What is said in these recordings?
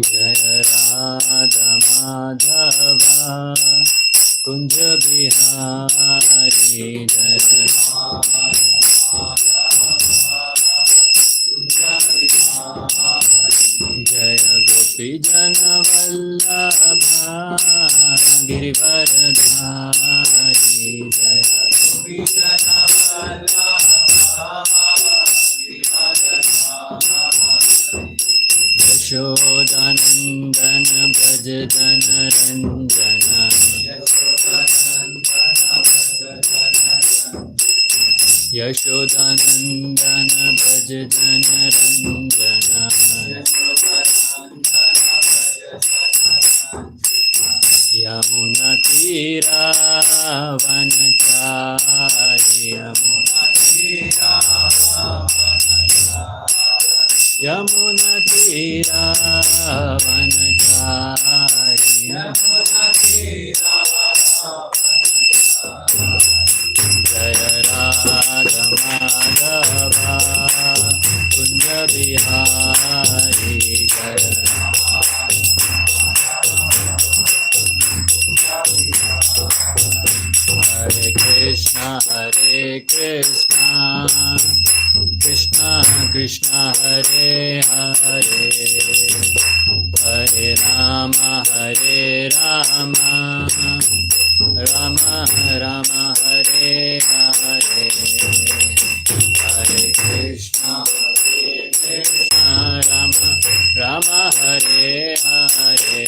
जय राधा माधवा कुंज बिहारी जय जय गोपी जन वल्लभा गिरिवरधारी जय गोपी जन यशोदानंदन भज जन रंजन यशोदानंदन भज जन रंजन यमुना तीरा वनचारी यमुना तीरा वनचारी जय राधा माधवा कुंज बिहारी जय हरे Krishna Krishna Krishna Hare Hare Hare Ram Ram Ram Hare Hare Hare Krishna Ram Ram Hare Hare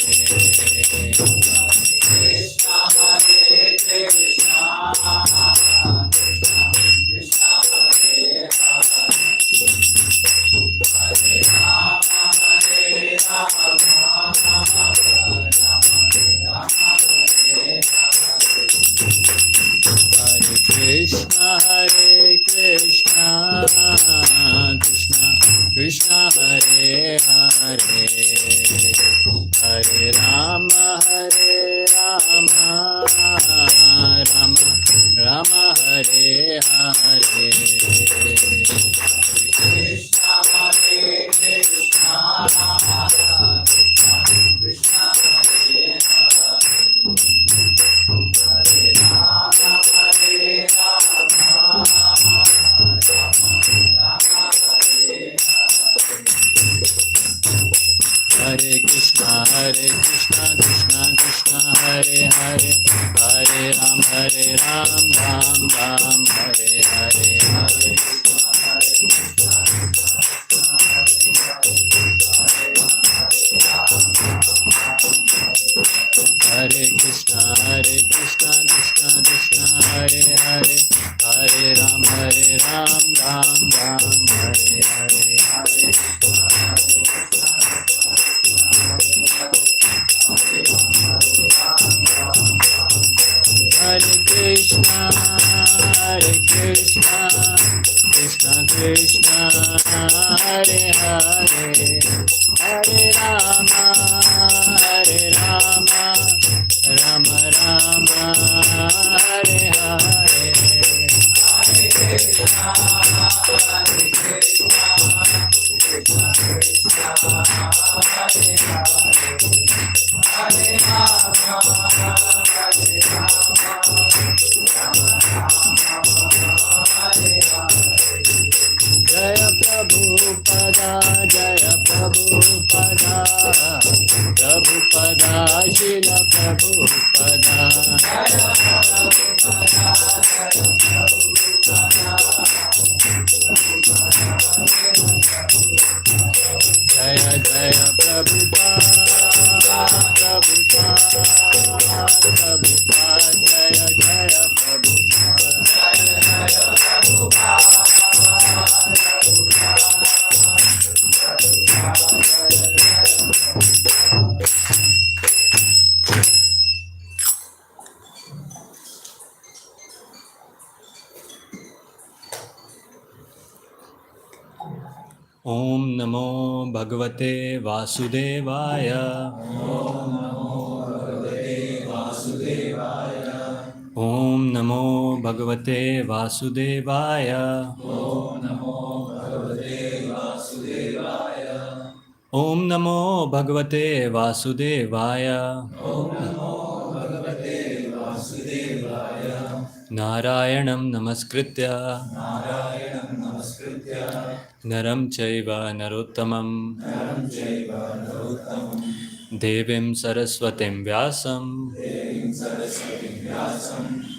Hare Krishna, Krishna Krishna Hare Hare, Hare Rama, Rama Rama Hare Hare. Krishna Hare Krishna, Krishna Hare Hare Krishna, Krishna Krishna Hare Hare, Hare Ram, Ram Ram Hare Hare, Hare Krishna, Krishna Krishna Hare Hare, Hare Ram, Ram Ram Hare Hare. Hare Krishna, Krishna Krishna Hare Hare, Hare Rama, Rama Rama Hare Hare. Hare Krishna, Krishna Krishna Hare Hare, Hare Rama, Jaya Prabhupada, Prabhupada, Shila Prabhupada. Jaya Jaya Prabhupada, Prabhupada, Jaya Jaya Om Namo Bhagavate Vasudevaya. Om Namo Bhagavate Vasudevaya. Om Namo Bhagavate Vasudevaya. Om Namo Bhagavate Vasudevaya. Om Namo Bhagavate Vasudevaya. Narayanam Namaskritya Naram Chaiva Narottamam Devim Saraswatim Vyasam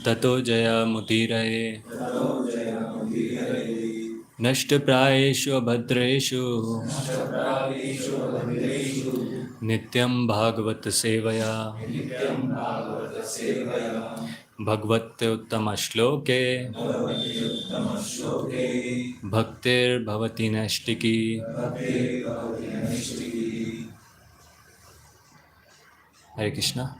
Tato Jaya Mudiraye Nashtaprayeshu Abhadreshu Nityam Bhagavat Sevaya Bhagavate Uttama Shloke Bhaktir Bhavati Nashtiki. Hare Krishna.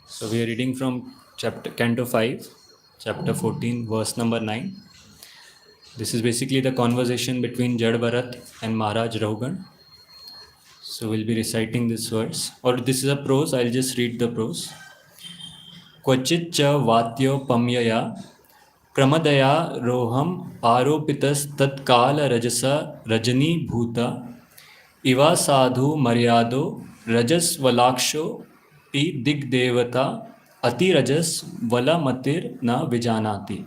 So we are reading from chapter Canto 5, chapter 14, verse number 9. This is basically the conversation between Jad Bharat and Maharaj Rahugan. So we'll be reciting this verse. Or this is a prose, I'll just read the prose. Kvachit cha vatyo pamyaya pramadaya roham aropitas tatkala rajasa rajani bhuta Iva sadhu maryado rajas valaksho pi digdevata ati rajas vala matir na vijanati.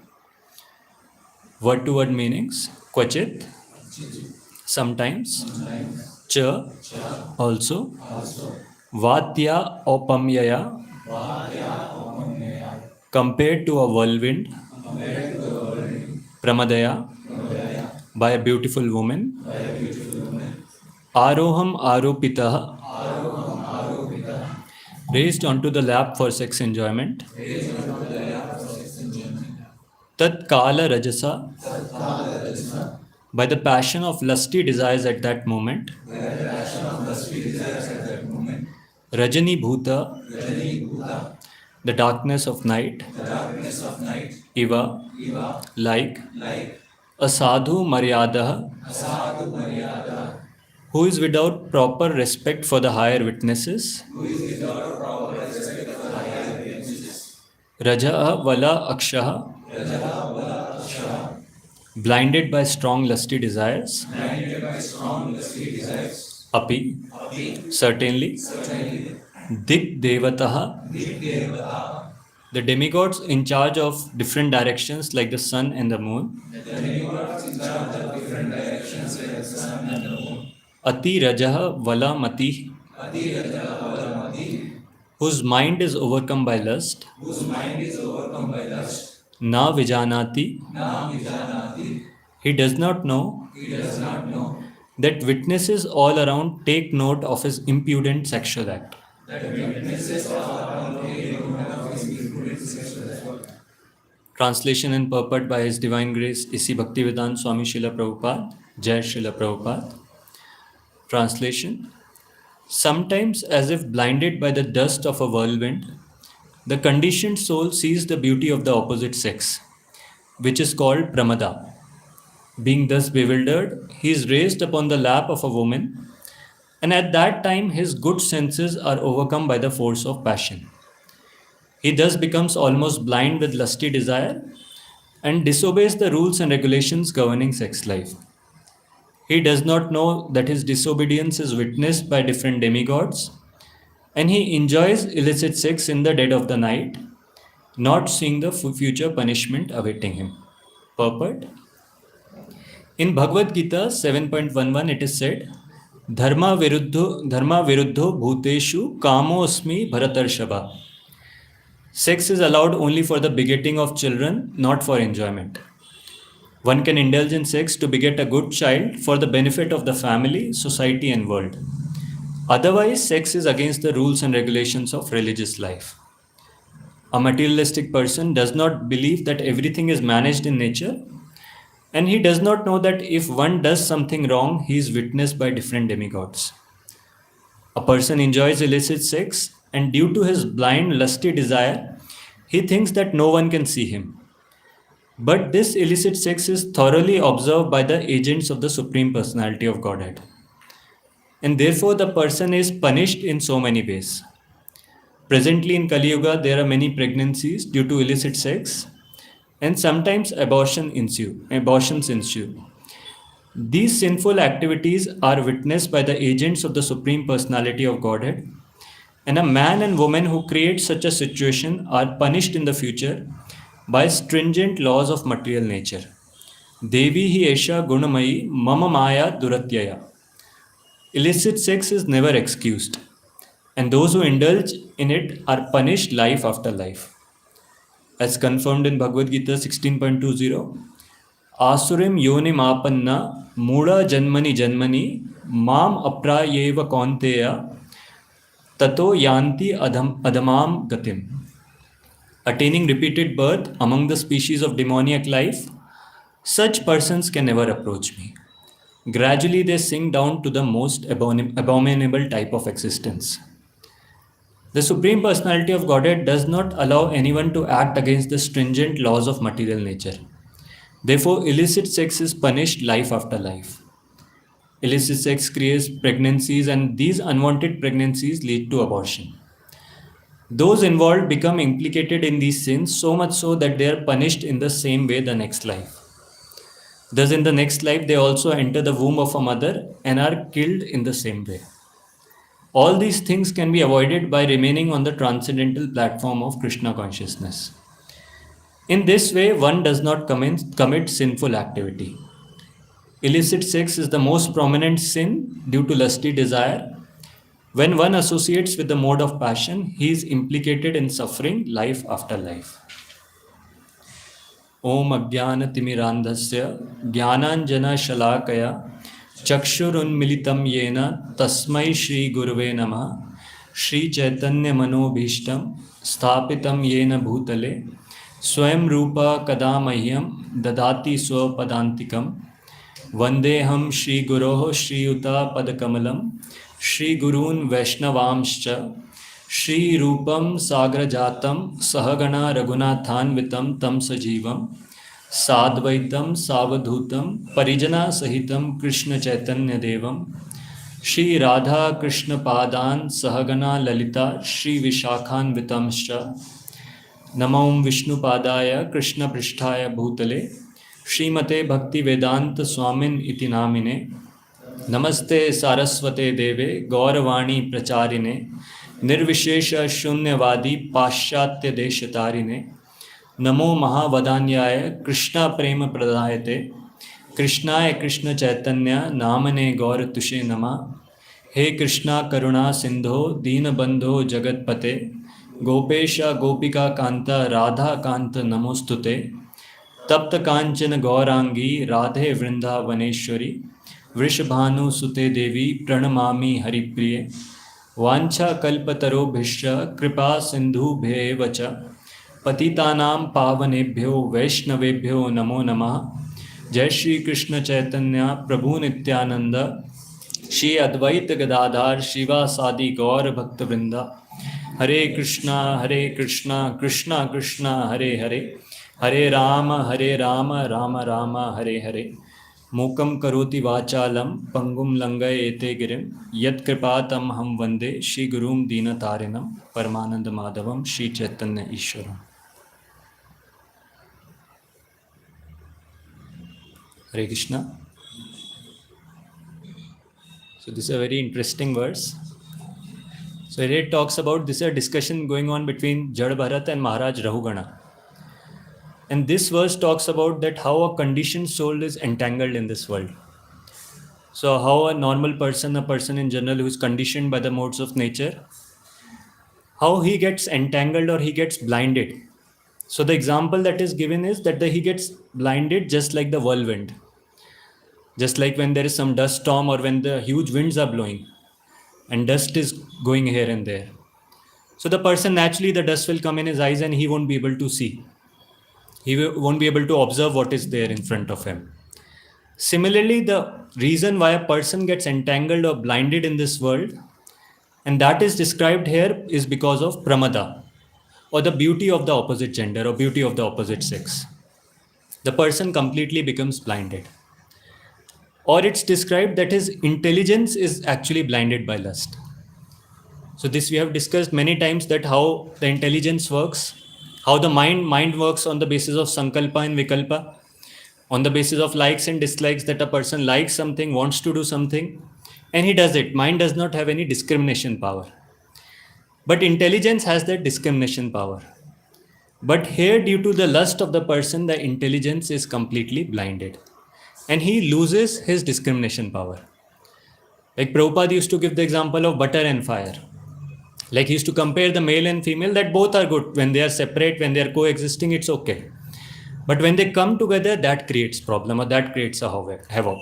Word to word meanings. Kvachit, sometimes. Cha, also. Vatya opamyaya, compared to a whirlwind. Pramadaya, by a beautiful woman. Aroham aropitah, raised onto the lap for sex enjoyment. Tat kala rajasa, by the passion of lusty desires at that moment. Rajani bhuta, the darkness of night. Iva, like. A sadhu maryada, who is without proper respect for the higher witnesses. Raja vala akshaha, blinded by strong lusty desires. Api, certainly. Dik devataha, the demigods in charge of different directions like the sun and the moon. Ati rajaha vala mati, whose mind is overcome by lust. Na vijanati, he does not know that witnesses all around take note of his impudent sexual act. Translation and purport by His Divine Grace Isi Bhaktivedanta Swami Srila Prabhupada. Jai Srila Prabhupada. Translation. Sometimes, as if blinded by the dust of a whirlwind, the conditioned soul sees the beauty of the opposite sex, which is called pramada. Being thus bewildered, he is raised upon the lap of a woman, and at that time his good senses are overcome by the force of passion. He thus becomes almost blind with lusty desire and disobeys the rules and regulations governing sex life. He does not know that his disobedience is witnessed by different demigods, and he enjoys illicit sex in the dead of the night, not seeing the future punishment awaiting him. Purport. In Bhagavad Gita 7.11 it is said, Dharma viruddho bhuteshu kamo asmi bharatarshava. Sex is allowed only for the begetting of children, not for enjoyment. One can indulge in sex to beget a good child for the benefit of the family, society and world. Otherwise, sex is against the rules and regulations of religious life. A materialistic person does not believe that everything is managed in nature, and he does not know that if one does something wrong, he is witnessed by different demigods. A person enjoys illicit sex, and due to his blind, lusty desire, he thinks that no one can see him. But this illicit sex is thoroughly observed by the agents of the Supreme Personality of Godhead. And therefore, the person is punished in so many ways. Presently in Kali Yuga, there are many pregnancies due to illicit sex, and sometimes abortions ensue. These sinful activities are witnessed by the agents of the Supreme Personality of Godhead, and a man and woman who create such a situation are punished in the future by stringent laws of material nature. Devi hi esha gunamayi mama maya duratyaya. Illicit sex is never excused, and those who indulge in it are punished life after life. As confirmed in Bhagavad Gita 16.20, Asurim yonim apanna mula janmani janmani mam aprayeva kaunteya tato yanti adamam gatim. Attaining repeated birth among the species of demoniac life, such persons can never approach me. Gradually, they sink down to the most abominable type of existence. The Supreme Personality of Godhead does not allow anyone to act against the stringent laws of material nature. Therefore, illicit sex is punished life after life. Illicit sex creates pregnancies, and these unwanted pregnancies lead to abortion. Those involved become implicated in these sins so much so that they are punished in the same way the next life. Thus, in the next life, they also enter the womb of a mother and are killed in the same way. All these things can be avoided by remaining on the transcendental platform of Krishna consciousness. In this way, one does not commit sinful activity. Illicit sex is the most prominent sin due to lusty desire. When one associates with the mode of passion, he is implicated in suffering life after life. Om Ajnana-timirandhasya Jnananjana-shalakaya Chakshurunmilitam Yena Tasmai Shri Gurve Namah Shri Chaitanya Manobhishtam Sthapitam Yena Bhutale Swayam Rupa Kadamahyam Dadati Swapadantikam Vandeham Shri Guroho Shri Yuta Padakamalam Shri Gurun Vaishnavamscha Shri Rupam Sagrajatam Sahagana Raghunathanvitam Tam Sajivam Sadvaitam Savadhutam Parijana Sahitam Krishna Chaitanya Devam Shri Radha Krishna Padan Sahagana Lalita Shri Vishakhan Vitamscha Namam Vishnu Padaya Krishna Pristhaya Bhutale Srimate Bhakti Vedanta Swamin Iti Namine Namaste Saraswate Deve Gauravani Pracharine Nirvishesha Shunyavadi Paschatya Deshatarine Namo Mahavadanyaya Krishna Prema Pradayate Krishnaya Krishna Chaitanya Namane Gaur Tushe Nama He Krishna Karuna Sindho Deenabandho Jagatpate Gopesha Gopika Kanta Radha Kanta Namostute Tapta Kanchana Gaurangi Radhe Vrinda Vaneshwari Vrishabhanu Sute Devi Pranamami Haripriye Vancha Kalpataro Bhisha Kripa Sindhu Bhevacha Patitanam Pavanebhyo Vaishnavebhyo Namo Namah Jai Shri Krishna Chaitanya Prabhu Nityananda Shri Advaita Gadadhar Shiva Sadi Gaur Bhakta Vrinda Hare Krishna Krishna Krishna Hare Hare Hare Rama Rama Rama Hare Hare Mukam karoti vachalam pangum langai ete girim yat kripatam ham vande Shri Gurum Dina Tarinam Paramananda Madhavam Shri Chaitanya Ishwaram. Hare Krishna. So this is a very interesting verse. So here it talks about this is a discussion going on between Jad Bharat and Maharaj Rahugana. And this verse talks about that how a conditioned soul is entangled in this world. So how a normal person, a person in general who is conditioned by the modes of nature, how he gets entangled or he gets blinded. So the example that is given is that he gets blinded just like the whirlwind. Just like when there is some dust storm or when the huge winds are blowing and dust is going here and there. So the person, naturally the dust will come in his eyes and he won't be able to see. He won't be able to observe what is there in front of him. Similarly, the reason why a person gets entangled or blinded in this world, and that is described here, is because of pramada, or the beauty of the opposite gender or beauty of the opposite sex. The person completely becomes blinded. Or it's described that his intelligence is actually blinded by lust. So this we have discussed many times, that how the intelligence works, how the mind works on the basis of sankalpa and vikalpa. on the basis of likes and dislikes, that a person likes something, wants to do something, and he does it. Mind does not have any discrimination power. But intelligence has that discrimination power. But here, due to the lust of the person, the intelligence is completely blinded. And he loses his discrimination power. Like Prabhupada used to give the example of butter and fire. Like he used to compare the male and female, that both are good. When they are separate, when they are coexisting, it's okay. But when they come together, that creates problem, or that creates a havoc.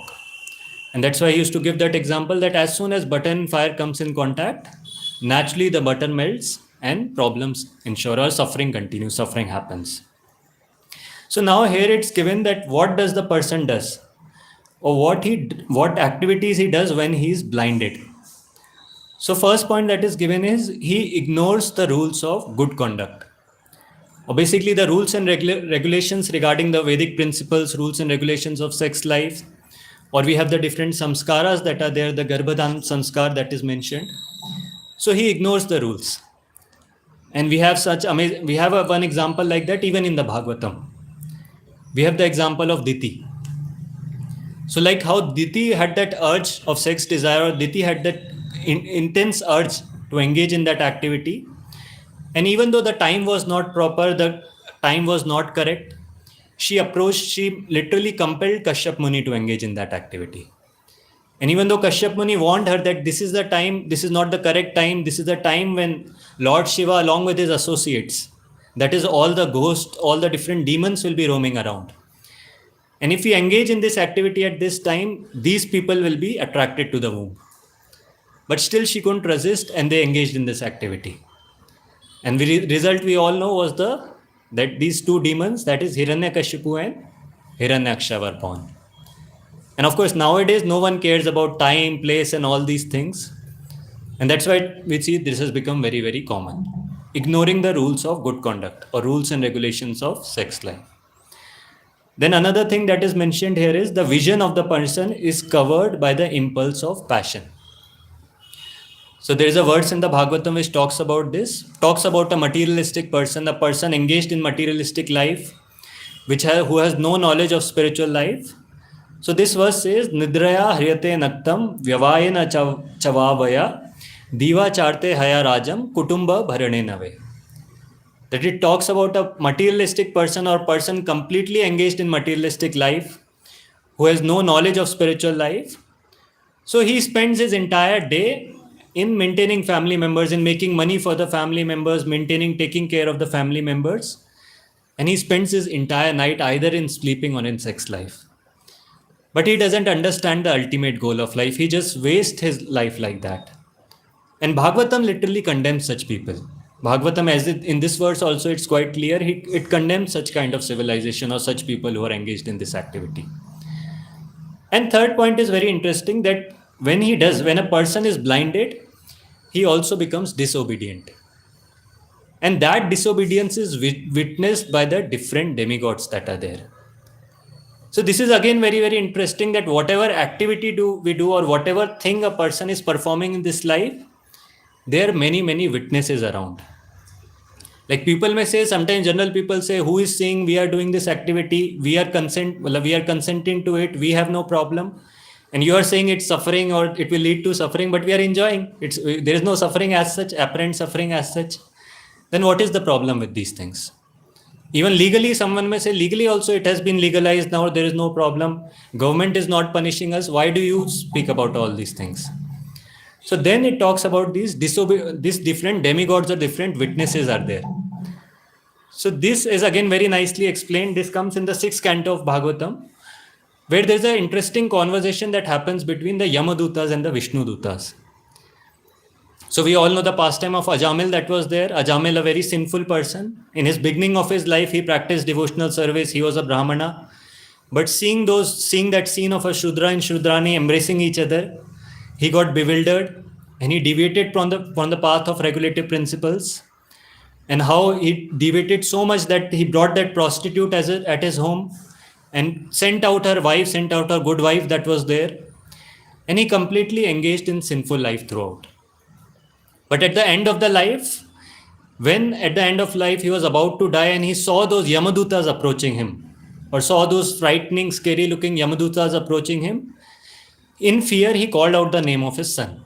And that's why he used to give that example, that as soon as butter and fire comes in contact, naturally the butter melts and problems ensure, or suffering continues, suffering happens. So now here it's given that what does the person does, or what activities he does when he is blinded. So first point that is given is he ignores the rules of good conduct, or basically the rules and regulations regarding the Vedic principles, rules and regulations of sex life, or we have the different samskaras that are there, the Garbhadan sanskar that is mentioned. So he ignores the rules. And we have one example like that even in the Bhagavatam. We have the example of Diti. So like how Diti had that urge of sex desire, or Diti had that intense urge to engage in that activity. And even though the time was not proper, the time was not correct, she literally compelled Kashyap Muni to engage in that activity. And even though Kashyap Muni warned her that this is the time, this is not the correct time, this is the time when Lord Shiva along with his associates, that is all the ghosts, all the different demons will be roaming around. And if we engage in this activity at this time, these people will be attracted to the womb. But still she couldn't resist and they engaged in this activity. And the result we all know was that these two demons, that is Hiranyakashipu and Hiranyaksha, were born. And of course, nowadays, no one cares about time, place, and all these things. And that's why we see this has become very, very common. Ignoring the rules of good conduct, or rules and regulations of sex life. Then another thing that is mentioned here is the vision of the person is covered by the impulse of passion. So there is a verse in the Bhagavatam which talks about this, talks about a materialistic person, a person engaged in materialistic life, who has no knowledge of spiritual life. So this verse says, Nidraya hriyate naktam vyavayena chavavaya diva charte haya rajam kutumba bharane nave. That it talks about a materialistic person, or person completely engaged in materialistic life, who has no knowledge of spiritual life. So he spends his entire day in maintaining family members, in making money for the family members, taking care of the family members. And he spends his entire night either in sleeping or in sex life. But he doesn't understand the ultimate goal of life. He just wastes his life like that. And Bhagavatam literally condemns such people. Bhagavatam, in this verse also, it's quite clear, it condemns such kind of civilization or such people who are engaged in this activity. And third point is very interesting, that when a person is blinded, he also becomes disobedient. And that disobedience is witnessed by the different demigods that are there. So this is again very, very interesting, that whatever activity we do, or whatever thing a person is performing in this life, there are many, many witnesses around. Like people may say, sometimes general people say, who is saying we are doing this activity, we are consenting to it, we have no problem. And you are saying it's suffering, or it will lead to suffering, but we are enjoying. There is no suffering as such, apparent suffering as such. Then what is the problem with these things? Even legally, someone may say, legally also it has been legalized now, there is no problem. Government is not punishing us. Why do you speak about all these things? So then it talks about these different demigods, or different witnesses are there. So this is again very nicely explained. This comes in the 6th canto of Bhagavatam, where there's an interesting conversation that happens between the Yamadutas and the Vishnu Dutas. So we all know the pastime of Ajamil that was there. Ajamil, a very sinful person. In his beginning of his life, he practiced devotional service. He was a Brahmana. But seeing that scene of a Shudra and Shudrani embracing each other, he got bewildered and he deviated from the path of regulative principles. And how he deviated so much that he brought that prostitute at his home and sent out her good wife that was there. And he completely engaged in sinful life throughout. But at the end of life, he was about to die and he saw those Yamadutas approaching him. or saw those frightening, scary looking Yamadutas approaching him, in fear, he called out the name of his son.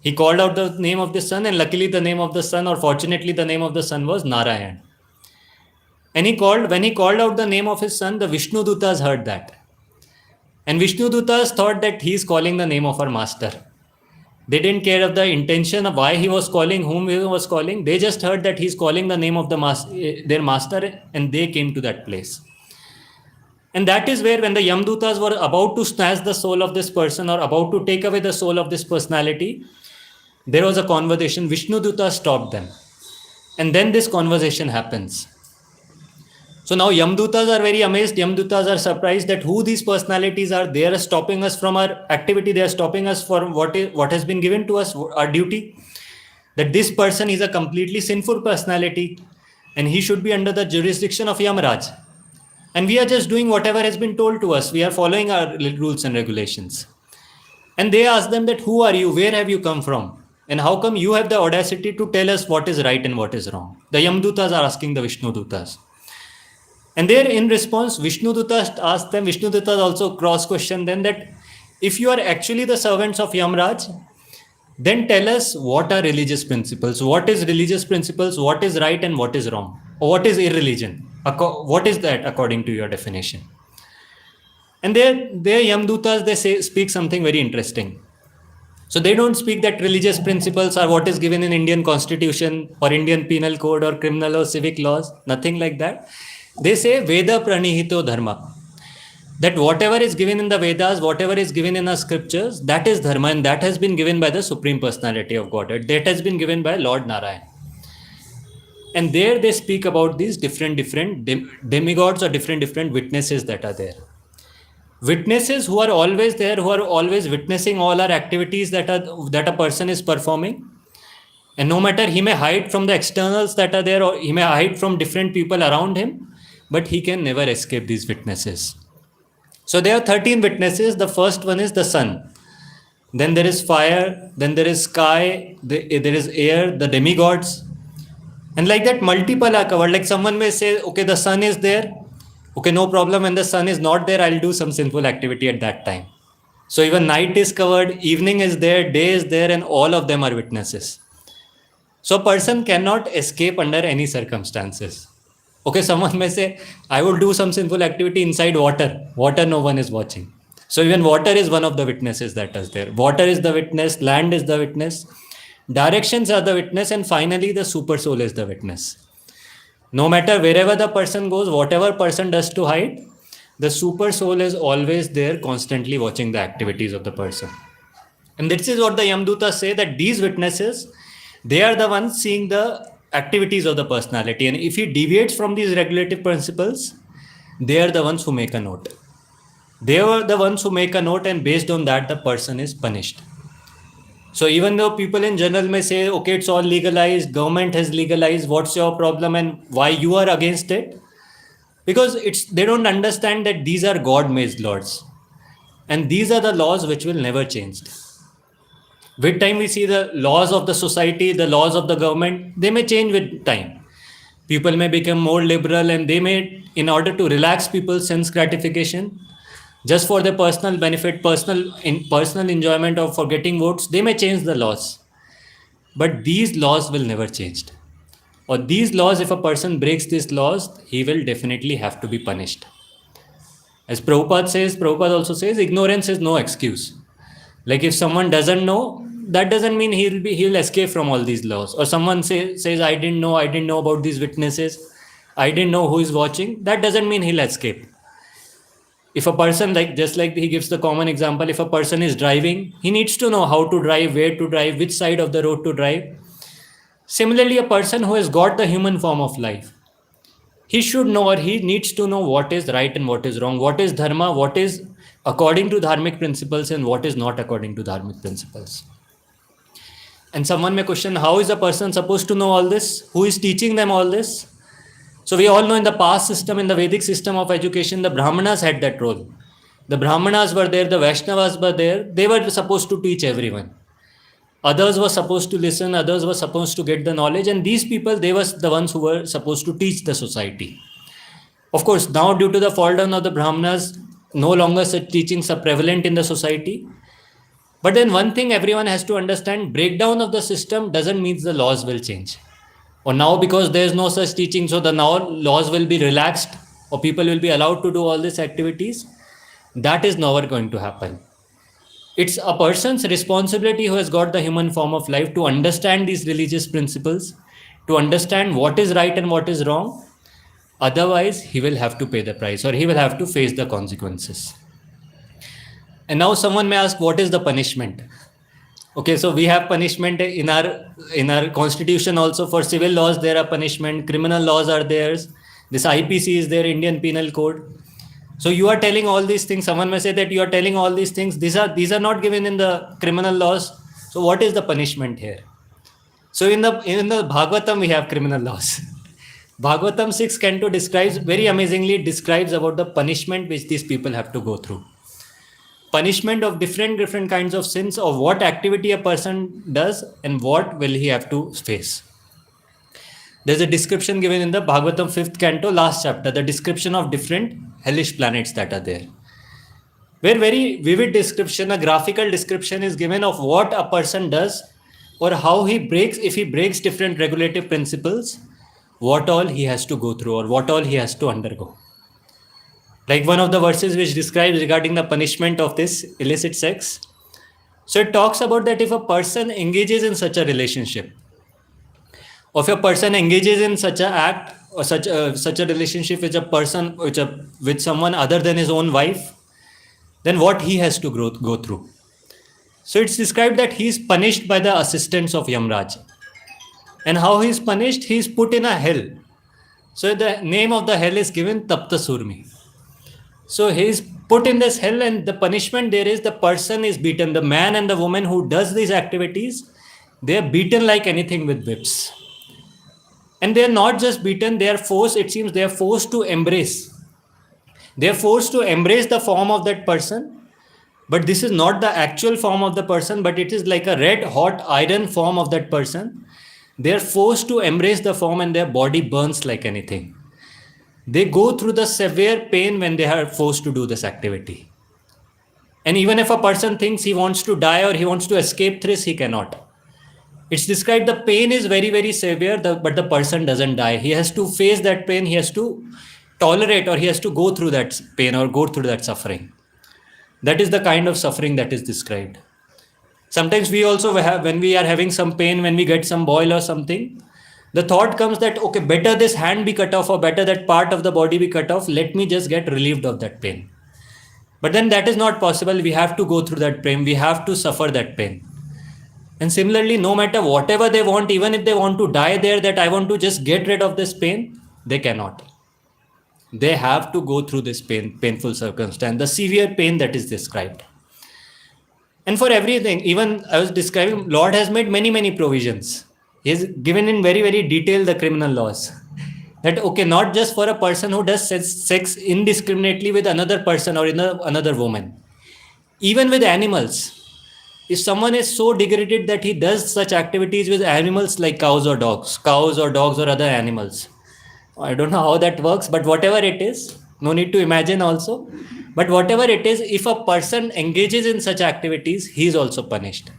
He called out the name of the son, and luckily, the name of the son, or fortunately, the name of the son was Narayan. And when he called out the name of his son, the Vishnu Dutas heard that. And Vishnu Dutas thought that he is calling the name of our master. They didn't care of the intention of why he was calling, whom he was calling. They just heard that he's calling the name of their master, and they came to that place. And that is where, when the Yamdutas were about to snatch the soul of this person or about to take away the soul of this personality, there was a conversation. Vishnu Duta stopped them. And then this conversation happens. So now Yamdutas are very amazed. Yamdutas are surprised that who these personalities are. They are stopping us from our activity. They are stopping us from what has been given to us, our duty. That this person is a completely sinful personality and he should be under the jurisdiction of Yamaraj. And we are just doing whatever has been told to us. We are following our rules and regulations. And they ask them that, who are you? Where have you come from? And how come you have the audacity to tell us what is right and what is wrong? The Yamdutas are asking the Vishnu Dutas. And there, in response, Vishnu Dutas asked them, Vishnu Dutas also cross-questioned them that, if you are actually the servants of Yamraj, then tell us what are religious principles. What is religious principles? What is right and what is wrong? Or what is irreligion? What is that according to your definition? And there Yamdutas, they speak something very interesting. So they don't speak that religious principles are what is given in Indian constitution or Indian penal code or criminal or civic laws. Nothing like that. They say Veda pranihito dharma. That whatever is given in the Vedas, whatever is given in our scriptures, that is dharma, and that has been given by the Supreme Personality of Godhead. That has been given by Lord Narayan. And there they speak about these different demigods or different witnesses that are there. Witnesses who are always there, who are always witnessing all our activities that a person is performing. And no matter, he may hide from the externals that are there, or he may hide from different people around him, but he can never escape these witnesses. So there are 13 witnesses. The first one is the sun. Then there is fire. Then there is sky. There is air, the demigods. And like that, multiple are covered. Like someone may say, okay, the sun is there. Okay, no problem. When the sun is not there, I'll do some sinful activity at that time. So even night is covered, evening is there, day is there, and all of them are witnesses. So a person cannot escape under any circumstances. Okay, someone may say, I will do some sinful activity inside water. Water, no one is watching. So even water is one of the witnesses that is there. Water is the witness, land is the witness, directions are the witness, and finally the super soul is the witness. No matter wherever the person goes, whatever person does to hide, the super soul is always there, constantly watching the activities of the person. And this is what the Yamdutas say, that these witnesses, they are the ones seeing the activities of the personality. And if he deviates from these regulative principles, they are the ones who make a note. They are the ones who make a note, and based on that, the person is punished. So even though people in general may say, okay, it's all legalized, government has legalized, what's your problem and why you are against it? Because they don't understand that these are God-made laws. And these are the laws which will never change. With time, we see the laws of the society, the laws of the government, they may change with time. People may become more liberal, and they may, in order to relax people's sense gratification, just for their personal benefit, personal enjoyment of for getting votes, they may change the laws. But these laws will never change. Or these laws, if a person breaks these laws, he will definitely have to be punished. As Prabhupada also says, ignorance is no excuse. Like if someone doesn't know, that doesn't mean he'll escape from all these laws. Or someone says, I didn't know about these witnesses, I didn't know who is watching, that doesn't mean he'll escape. If a person, just like he gives the common example, if a person is driving, he needs to know how to drive, where to drive, which side of the road to drive. Similarly, a person who has got the human form of life, he should know, or he needs to know what is right and what is wrong, what is dharma, what is according to dharmic principles and what is not according to dharmic principles. And someone may question, how is a person supposed to know all this? Who is teaching them all this? So we all know in the past system, in the Vedic system of education, the Brahmanas had that role. The Brahmanas were there, the Vaishnavas were there. They were supposed to teach everyone. Others were supposed to listen, others were supposed to get the knowledge. And these people, they were the ones who were supposed to teach the society. Of course, now due to the fall down of the Brahmanas, no longer such teachings are prevalent in the society. But then one thing everyone has to understand, breakdown of the system doesn't mean the laws will change. Or now because there's no such teaching, so the now laws will be relaxed or people will be allowed to do all these activities. That is never going to happen. It's a person's responsibility who has got the human form of life to understand these religious principles, to understand what is right and what is wrong. Otherwise, he will have to pay the price or he will have to face the consequences. And now someone may ask, what is the punishment? Okay, so we have punishment in our constitution also. For civil laws there are punishment, criminal laws are theirs, this IPC is there, Indian Penal Code. So you are telling all these things. Someone may say that you are telling all these things. These are not given in the criminal laws. So what is the punishment here? So in the Bhagavatam we have criminal laws. Bhagavatam 6 Canto describes very amazingly, describes about the punishment which these people have to go through. Punishment of different kinds of sins, of what activity a person does and what will he have to face. There's a description given in the Bhagavatam 5th Canto, last chapter, the description of different hellish planets that are there. Where very vivid description, a graphical description is given of what a person does or how he breaks, if he breaks different regulative principles, what all he has to go through or what all he has to undergo. Like one of the verses which describes regarding the punishment of this illicit sex. So it talks about that if a person engages in such a relationship, or if a person engages in such an act or such a relationship with a person, with someone other than his own wife, then what he has to go through. So it's described that he is punished by the assistants of Yamraj. And how he is punished? He is put in a hell. So the name of the hell is given Tapta Surmi. So he is put in this hell, and the punishment there is the person is beaten. The man and the woman who does these activities, they are beaten like anything with whips. And they are not just beaten, they are forced, it seems they are forced to embrace. They are forced to embrace the form of that person. But this is not the actual form of the person, but it is like a red hot iron form of that person. They are forced to embrace the form and their body burns like anything. They go through the severe pain when they are forced to do this activity. And even if a person thinks he wants to die or he wants to escape this, he cannot. It's described the pain is very, very severe, but the person doesn't die. He has to face that pain. He has to tolerate or he has to go through that pain or go through that suffering. That is the kind of suffering that is described. Sometimes we also have, when we are having some pain, when we get some boil or something, the thought comes that, okay, better this hand be cut off or better that part of the body be cut off. Let me just get relieved of that pain. But then that is not possible. We have to go through that pain. We have to suffer that pain. And similarly, no matter whatever they want, even if they want to die there, that I want to just get rid of this pain, they cannot. They have to go through this painful circumstance, the severe pain that is described. And for everything, even I was describing, Lord has made many, many provisions. He has given in very, very detail the criminal laws. That, okay, not just for a person who does sex indiscriminately with another person or another woman. Even with animals. If someone is so degraded that he does such activities with animals like cows or dogs or other animals. I don't know how that works, but whatever it is, no need to imagine also. But whatever it is, if a person engages in such activities, he is also punished.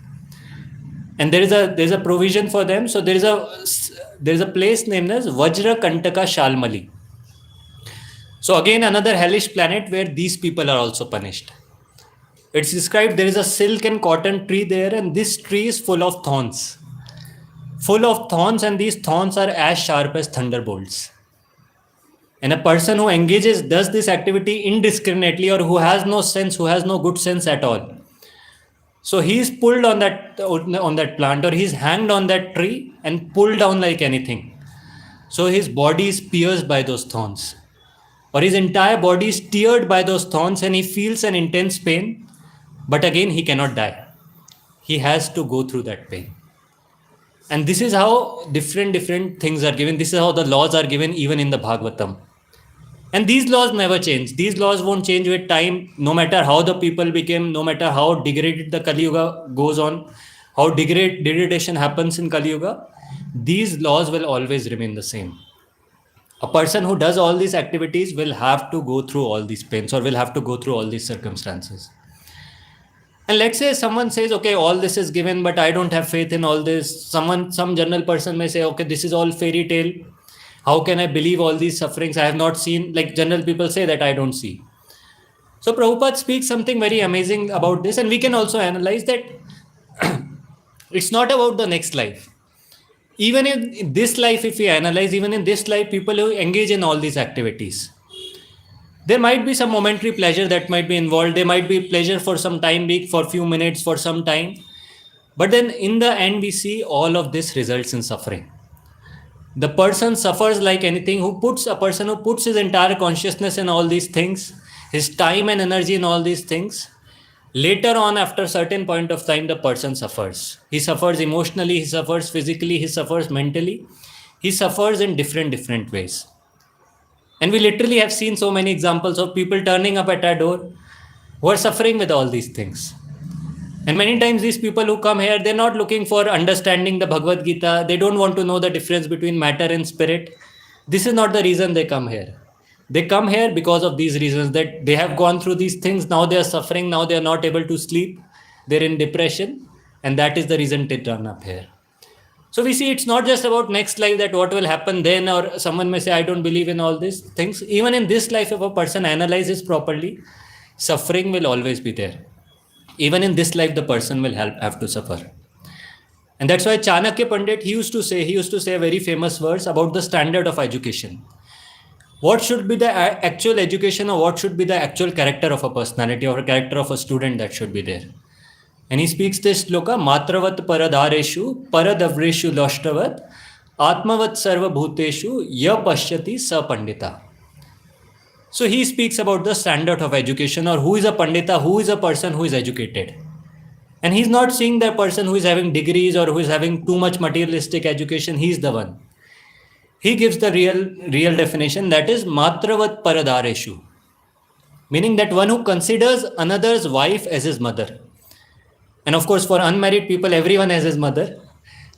And there is a provision for them. So there is a place named as Vajra Kantaka Shalmali. So again, another hellish planet where these people are also punished. It's described there is a silk and cotton tree there, and this tree is full of thorns. Full of thorns, and these thorns are as sharp as thunderbolts. And a person who does this activity indiscriminately, or who has no sense, who has no good sense at all. So he is pulled on that plant, or he is hanged on that tree and pulled down like anything. So his body is pierced by those thorns, or his entire body is teared by those thorns, and he feels an intense pain. But again, he cannot die. He has to go through that pain. And this is how different things are given. This is how the laws are given even in the Bhagavatam. And these laws never change. These laws won't change with time, no matter how the people became, no matter how degraded the Kali Yuga goes on, how degradation happens in Kali Yuga. These laws will always remain the same. A person who does all these activities will have to go through all these pains or will have to go through all these circumstances. And let's say someone says, okay, all this is given, but I don't have faith in all this. Some general person may say, okay, this is all fairy tale. How can I believe all these sufferings? I have not seen, like general people say that I don't see. So Prabhupada speaks something very amazing about this, and we can also analyze that it's not about the next life. Even in this life, if we analyze, even in this life, people who engage in all these activities, there might be some momentary pleasure that might be involved. There might be pleasure for some time, for a few minutes, for some time. But then in the end, we see all of this results in suffering. The person suffers like anything. A person who puts his entire consciousness in all these things, his time and energy in all these things, later on, after a certain point of time, the person suffers. He suffers emotionally, he suffers physically, he suffers mentally. He suffers in different ways. And we literally have seen so many examples of people turning up at our door who are suffering with all these things. And many times these people who come here, they're not looking for understanding the Bhagavad Gita. They don't want to know the difference between matter and spirit. This is not the reason they come here. They come here because of these reasons, that they have gone through these things. Now they are suffering. Now they are not able to sleep. They're in depression. And that is the reason they turn up here. So we see it's not just about next life, that what will happen then, or someone may say, I don't believe in all these things. Even in this life, if a person analyzes properly, suffering will always be there. Even in this life, the person will have to suffer. And that's why Chanakya Pandit, he used to say a very famous verse about the standard of education. What should be the actual education, or what should be the actual character of a personality or a character of a student that should be there? And he speaks this shloka, Matravat paradhareshu, paradavreshu loshtavat, atmavat sarva bhuteshu, ya pashyati sa pandita. So he speaks about the standard of education, or who is a pandita, who is a person who is educated. And he's not seeing the person who is having degrees or who is having too much materialistic education. He's the one. He gives the real definition, that is Matravat paradhareshu, meaning that one who considers another's wife as his mother. And of course, for unmarried people, everyone has his mother.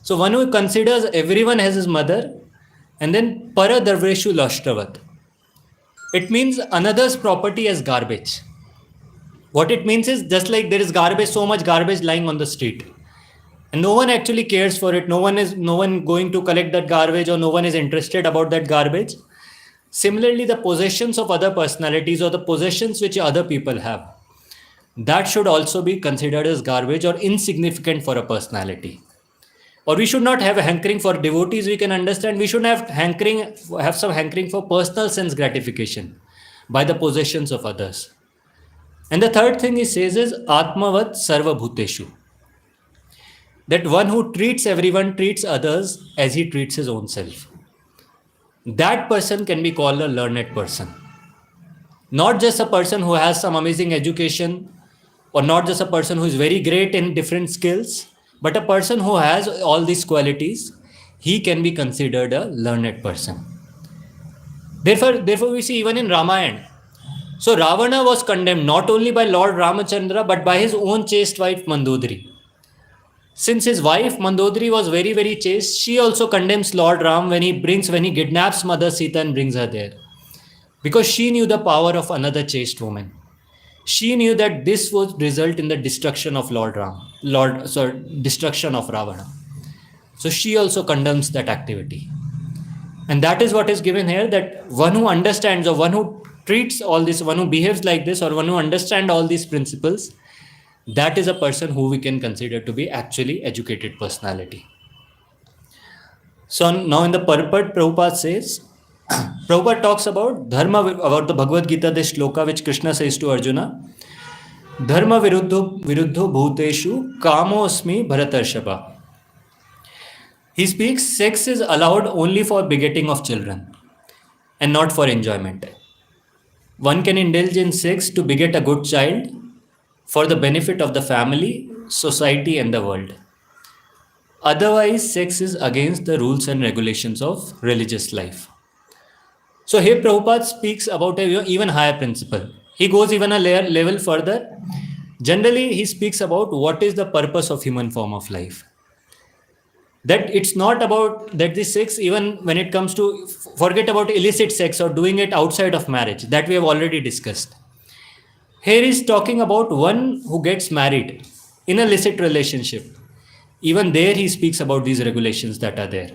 So one who considers everyone as his mother, and then paradavreshu loshtavat. It means another's property as garbage. What it means is, just like there is garbage, so much garbage lying on the street, and no one actually cares for it. No one going to collect that garbage, or no one is interested about that garbage. Similarly, the possessions of other personalities, or the possessions which other people have, that should also be considered as garbage or insignificant for a personality. Or we should not have a hankering for devotees. We can understand we should have some hankering for personal sense gratification by the possessions of others. And the third thing he says is Atmavat Sarva Bhuteshu, that one who treats everyone, treats others as he treats his own self. That person can be called a learned person. Not just a person who has some amazing education, or not just a person who is very great in different skills, but a person who has all these qualities. He can be considered a learned person. Therefore we see even in Ramayana. So Ravana was condemned not only by Lord Ramachandra, but by his own chaste wife Mandodari. Since his wife Mandodari was very, very chaste, she also condemns Lord Ram when he kidnaps Mother Sita and brings her there. Because she knew the power of another chaste woman. She knew that this would result in the destruction of destruction of Ravana. So she also condemns that activity. And that is what is given here, that one who understands, or one who treats all this, one who behaves like this, or one who understands all these principles, that is a person who we can consider to be actually educated personality. So now in the purport, Prabhupada says, Prabhupada talks about Dharma, about the Bhagavad Gita, this shloka which Krishna says to Arjuna, Dharma viruddho bhuteshu kamo asmi bharatarshava. He speaks, sex is allowed only for begetting of children and not for enjoyment. One can indulge in sex to beget a good child for the benefit of the family, society and the world. Otherwise, sex is against the rules and regulations of religious life. So here Prabhupada speaks about an even higher principle. He goes even a level further. Generally, he speaks about what is the purpose of human form of life. That it's not about that the sex, even when it comes to, forget about illicit sex or doing it outside of marriage, that we have already discussed. Here is talking about one who gets married in a illicit relationship. Even there, he speaks about these regulations that are there.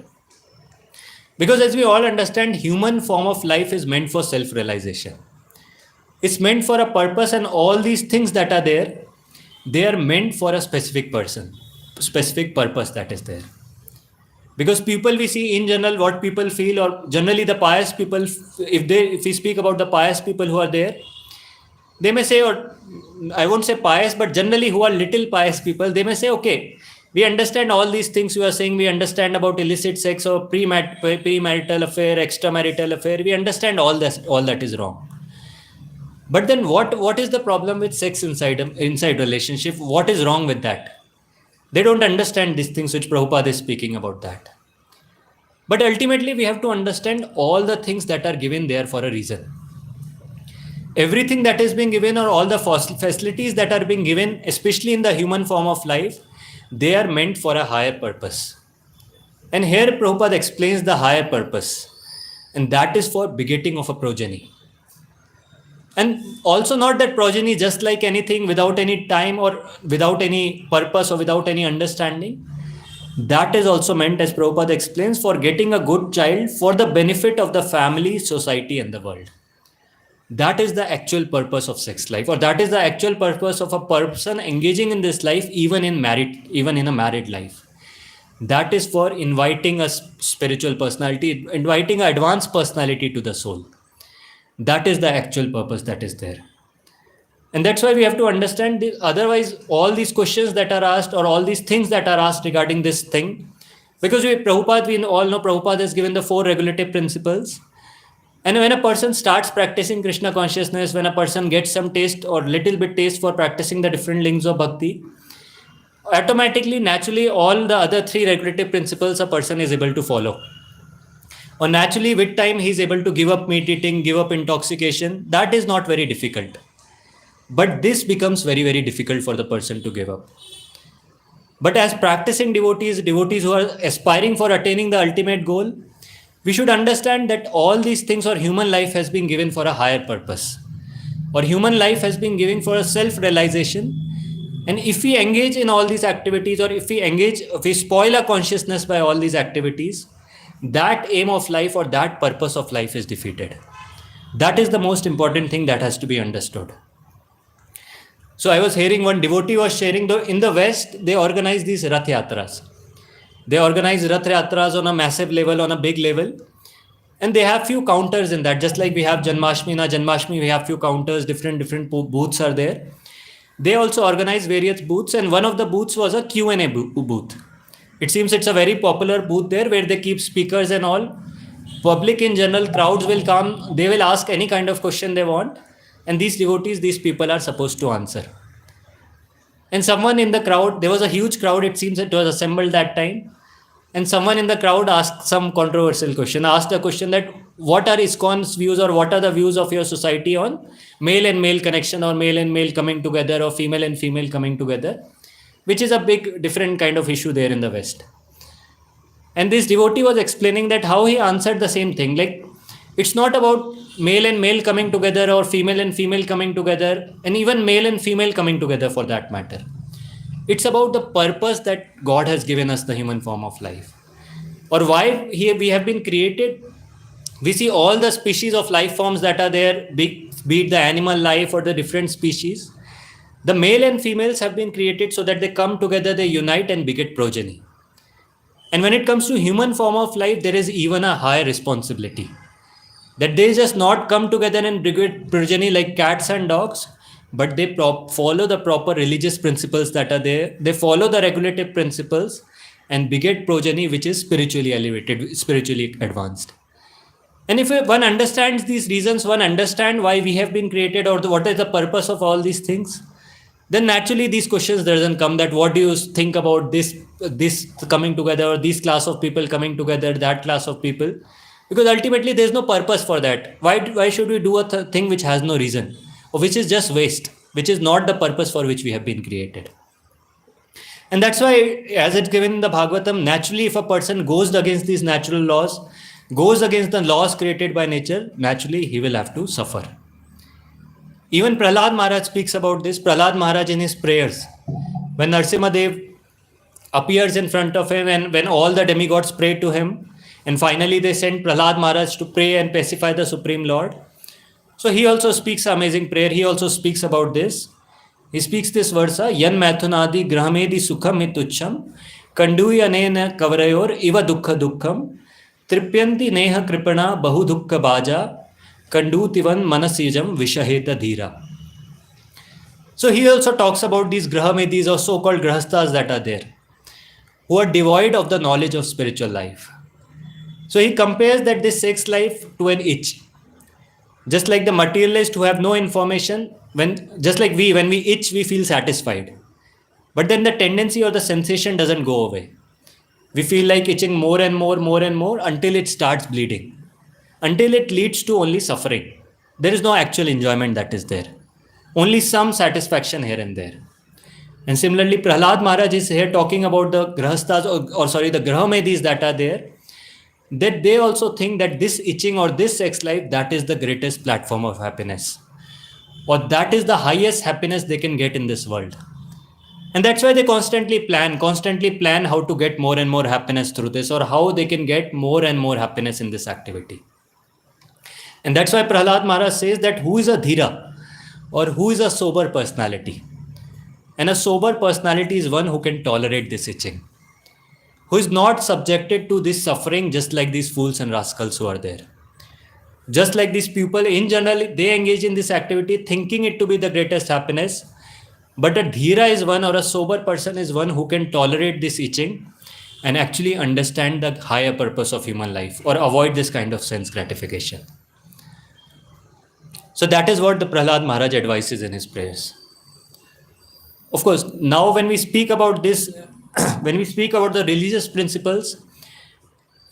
Because as we all understand, human form of life is meant for self-realization. It's meant for a purpose, and all these things that are there, they are meant for a specific person, specific purpose that is there. Because people we see in general, what people feel, or generally the pious people, if we speak about the pious people who are there, they may say, or I won't say pious, but generally who are little pious people, they may say, okay, we understand all these things you are saying, we understand about illicit sex or premarital affair, extramarital affair, we understand all that is wrong. But then what is the problem with sex inside relationship? What is wrong with that? They don't understand these things which Prabhupada is speaking about that. But ultimately, we have to understand all the things that are given there for a reason. Everything that is being given, or all the facilities that are being given, especially in the human form of life, they are meant for a higher purpose. And here Prabhupada explains the higher purpose, and that is for begetting of a progeny. And also not that progeny just like anything without any time or without any purpose or without any understanding. That is also meant, as Prabhupada explains, for getting a good child for the benefit of the family, society, and the world. That is the actual purpose of sex life, or that is the actual purpose of a person engaging in this life, even in a married life. That is for inviting a spiritual personality, inviting an advanced personality to the soul. That is the actual purpose that is there. And that's why we have to understand this. Otherwise, all these questions that are asked, or all these things that are asked regarding this thing, because we all know Prabhupada has given the 4 regulative principles. And when a person starts practicing Krishna consciousness, when a person gets some taste or little bit taste for practicing the different links of bhakti, automatically, naturally, all the other 3 regulative principles a person is able to follow. Or naturally, with time, he is able to give up meat eating, give up intoxication. That is not very difficult. But this becomes very, very difficult for the person to give up. But as practicing devotees who are aspiring for attaining the ultimate goal, we should understand that all these things, or human life has been given for a higher purpose, or human life has been given for a self-realization. And if we engage in all these activities, or if we spoil our consciousness by all these activities, that aim of life or that purpose of life is defeated. That is the most important thing that has to be understood. So I was hearing one devotee was sharing, though in the West, they organize these Rath Yatras. They organize Rath Yatras on a massive level, on a big level. And they have few counters in that. Just like we have Janmashtami, we have few counters, different booths are there. They also organize various booths, and one of the booths was a Q&A booth. It seems it's a very popular booth there, where they keep speakers and all. Public in general, crowds will come, they will ask any kind of question they want, and these devotees, these people are supposed to answer. And someone in the crowd, there was a huge crowd, it seems it was assembled that time, and someone in the crowd asked some controversial question, asked a question that what are ISKCON's views, or what are the views of your society on male and male connection, or male and male coming together, or female and female coming together, which is a big different kind of issue there in the West. And this devotee was explaining that how he answered the same thing, like it's not about male and male coming together, or female and female coming together, and even male and female coming together for that matter. It's about the purpose that God has given us the human form of life, or why we have been created. We see all the species of life forms that are there, be it the animal life or the different species. The male and females have been created so that they come together, they unite and beget progeny. And when it comes to human form of life, there is even a higher responsibility, that they just not come together and beget progeny like cats and dogs, but they follow the proper religious principles that are there. They follow the regulative principles and beget progeny which is spiritually elevated, spiritually advanced. And if one understands these reasons, one understands why we have been created, or what is the purpose of all these things, then naturally these questions doesn't come, that what do you think about this coming together, or this class of people coming together, that class of people, because ultimately there's no purpose for that. Why should we do a thing which has no reason, or which is just waste, which is not the purpose for which we have been created? And that's why, as it's given in the Bhagavatam, naturally, if a person goes against these natural laws, goes against the laws created by nature, naturally he will have to suffer. Even Prahlad Maharaj speaks about this. Prahlad Maharaj in his prayers, when Narsimha Dev appears in front of him and when all the demigods pray to him, and finally they send Prahlad Maharaj to pray and pacify the Supreme Lord. So he also speaks amazing prayer. He also speaks about this. He speaks this verse, Yan Mathunadi Grahamedi Sukham Mitucham Kanduya Nena Kavarayor Iva Dukha Dukham Tripyanti Neha Kripana Bahu Dukha Baja Kandutivan Manasijam Vishaheta Dhira. So he also talks about these Grahamedis or so-called Grahastas that are there, who are devoid of the knowledge of spiritual life. So he compares that this sex life to an itch. Just like the materialists who have no information, just like when we itch, we feel satisfied. But then the tendency or the sensation doesn't go away. We feel like itching more and more until it starts bleeding. Until it leads to only suffering. There is no actual enjoyment that is there. Only some satisfaction here and there. And similarly, Prahlad Maharaj is here talking about the Grahastas the Grahamedis that are there, that they also think that this itching or this sex life, that is the greatest platform of happiness. Or that is the highest happiness they can get in this world. And that's why they constantly plan how to get more and more happiness through this, or how they can get more and more happiness in this activity. And that's why Prahlad Maharaj says that who is a dhira, or who is a sober personality? And a sober personality is one who can tolerate this itching, who is not subjected to this suffering just like these fools and rascals who are there. Just like these people, in general, they engage in this activity thinking it to be the greatest happiness. But a dhira is one, or a sober person is one who can tolerate this itching and actually understand the higher purpose of human life, or avoid this kind of sense gratification. So that is what the Prahlad Maharaj advises in his prayers. Of course, now when we speak about this, when we speak about the religious principles,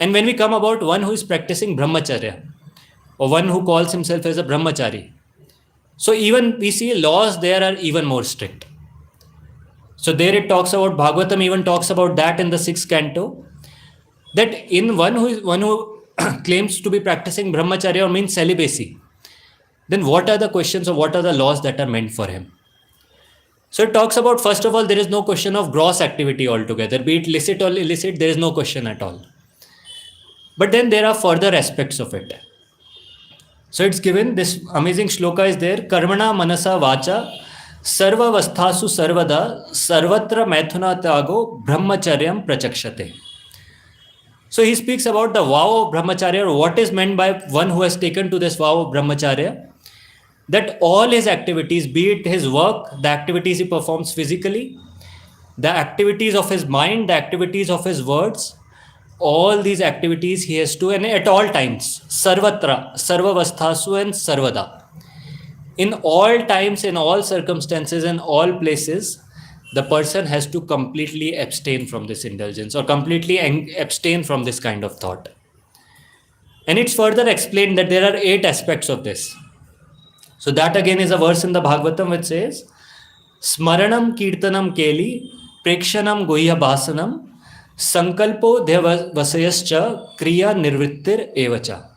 and when we come about one who is practicing brahmacharya, or one who calls himself as a brahmachari, so even we see laws there are even more strict. So there it talks about, Bhagavatam even talks about that in the 6th canto, that in one who claims to be practicing brahmacharya or means celibacy, then what are the questions or what are the laws that are meant for him? So it talks about, first of all, there is no question of gross activity altogether, be it licit or illicit, there is no question at all. But then there are further aspects of it. So it's given, this amazing shloka is there, Karmana Manasa Vacha Sarva Vasthasu Sarvada Sarvatra Maithuna Tago Brahmacharyam Prachakshate. So he speaks about the vow of brahmacharya, or what is meant by one who has taken to this vow of brahmacharya, that all his activities, be it his work, the activities he performs physically, the activities of his mind, the activities of his words, all these activities he has to, and at all times, sarvatra, sarvavasthasu and sarvada. In all times, in all circumstances, in all places, the person has to completely abstain from this indulgence, or completely abstain from this kind of thought. And it's further explained that there are 8 aspects of this. So that again is a verse in the Bhagavatam which says, Smaranam Kirtanam Keli Prekshanam Guhya Bhasanam Sankalpo Devasayascha Kriya Nirvrittir Evacha.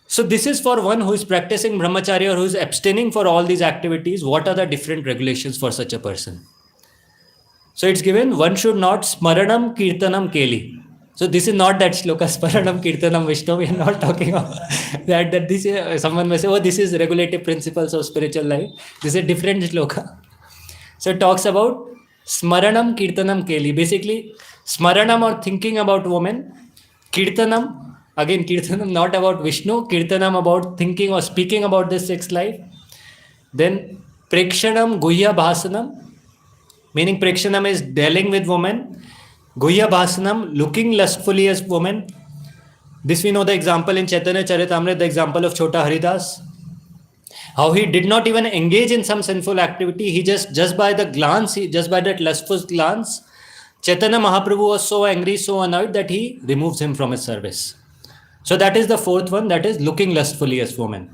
So this is for one who is practicing brahmacharya, or who is abstaining for all these activities. What are the different regulations for such a person? So it's given, one should not Smaranam Kirtanam Keli. So this is not that shloka, Smaranam Kirtanam Vishnu. We are not talking about that this is, someone may say, oh, this is regulative principles of spiritual life. This is a different shloka. So it talks about Smaranam Kirtanam Keli. Basically, Smaranam, or thinking about woman. Kirtanam, again Kirtanam not about Vishnu. Kirtanam about thinking or speaking about this sex life. Then Prekshanam Guhya Bhasanam, meaning Prekshanam is dealing with woman. Guhya Bhasanam, looking lustfully as woman. This we know the example in Chaitanya Charitamrita, the example of Chota Haridas. How he did not even engage in some sinful activity. He just by the glance, just by that lustful glance, Chaitanya Mahaprabhu was so angry, so annoyed that he removes him from his service. So that is the 4th one, that is looking lustfully as woman.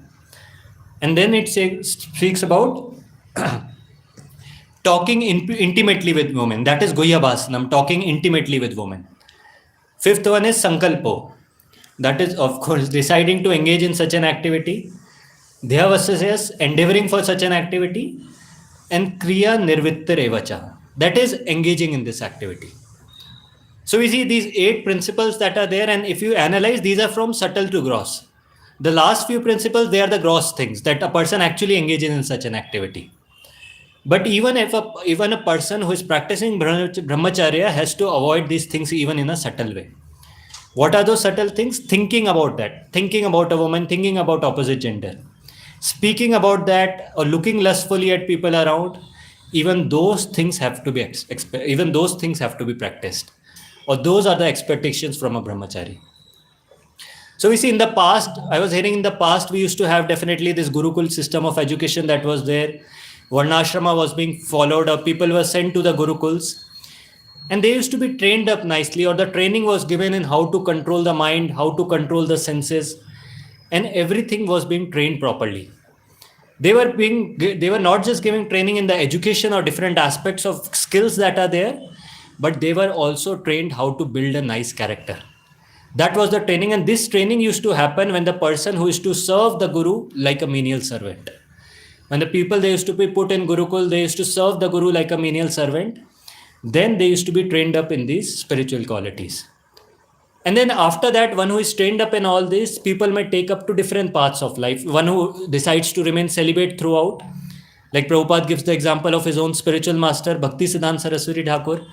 And then it speaks about talking intimately with women. That is Guhyabhasanam, talking intimately with women. Fifth one is Sankalpo. That is, of course, deciding to engage in such an activity. Dhyavasya, endeavoring for such an activity. And Kriya Nirvitta Revacha. That is engaging in this activity. So we see these 8 principles that are there, and if you analyze, these are from subtle to gross. The last few principles, they are the gross things that a person actually engages in such an activity. But even a person who is practicing brahmacharya has to avoid these things even in a subtle way. What are those subtle things? Thinking about that, thinking about a woman, thinking about opposite gender, speaking about that, or looking lustfully at people around. Even those things have to be even those things have to be practiced, or those are the expectations from a brahmachari. So we see in the past, I was hearing in the past, we used to have definitely this Gurukul system of education that was there. Varnashrama was being followed up. People were sent to the Gurukuls. And they used to be trained up nicely, or the training was given in how to control the mind, how to control the senses. And everything was being trained properly. They were not just giving training in the education or different aspects of skills that are there, but they were also trained how to build a nice character. That was the training, and this training used to happen when the person who is to serve the guru like a menial servant. When the people they used to be put in Gurukul, they used to serve the guru like a menial servant. Then they used to be trained up in these spiritual qualities. And then after that, one who is trained up in all this, people may take up to different paths of life. One who decides to remain celibate throughout, like Prabhupada gives the example of his own spiritual master, Bhakti Siddhanta Saraswati Thakur,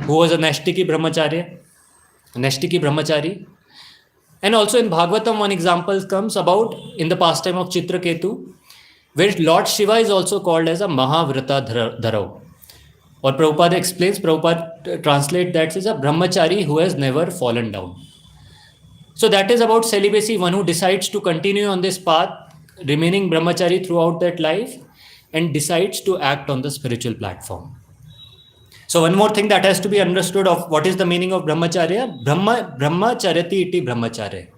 who was a Nashtiki Brahmachari. And also in Bhagavatam, one example comes about in the pastime of Chitraketu, where Lord Shiva is also called as a Mahavrata Dharau. Or Prabhupada translate that as a brahmachari who has never fallen down. So that is about celibacy, one who decides to continue on this path, remaining brahmachari throughout that life, and decides to act on the spiritual platform. So one more thing that has to be understood of what is the meaning of brahmacharya. Brahmacharati iti brahmacharya.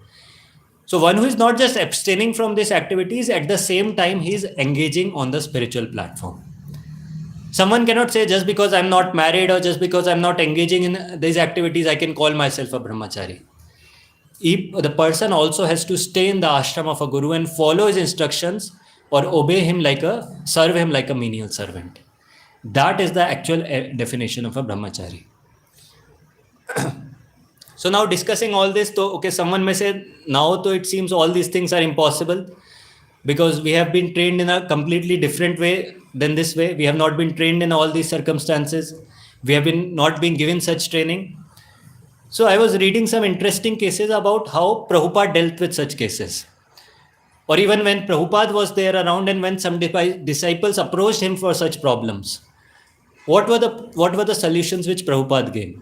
So one who is not just abstaining from these activities, at the same time he is engaging on the spiritual platform. Someone cannot say just because I'm not married or just because I'm not engaging in these activities, I can call myself a brahmachari. The person also has to stay in the ashram of a guru and follow his instructions, or serve him like a menial servant. That is the actual definition of a brahmachari. So now discussing all this, someone may say, now it seems all these things are impossible, because we have been trained in a completely different way than this way. We have not been trained in all these circumstances. We have not been given such training. So I was reading some interesting cases about how Prabhupada dealt with such cases. Or even when Prabhupada was there around, and when some disciples approached him for such problems, what were the solutions which Prabhupada gave?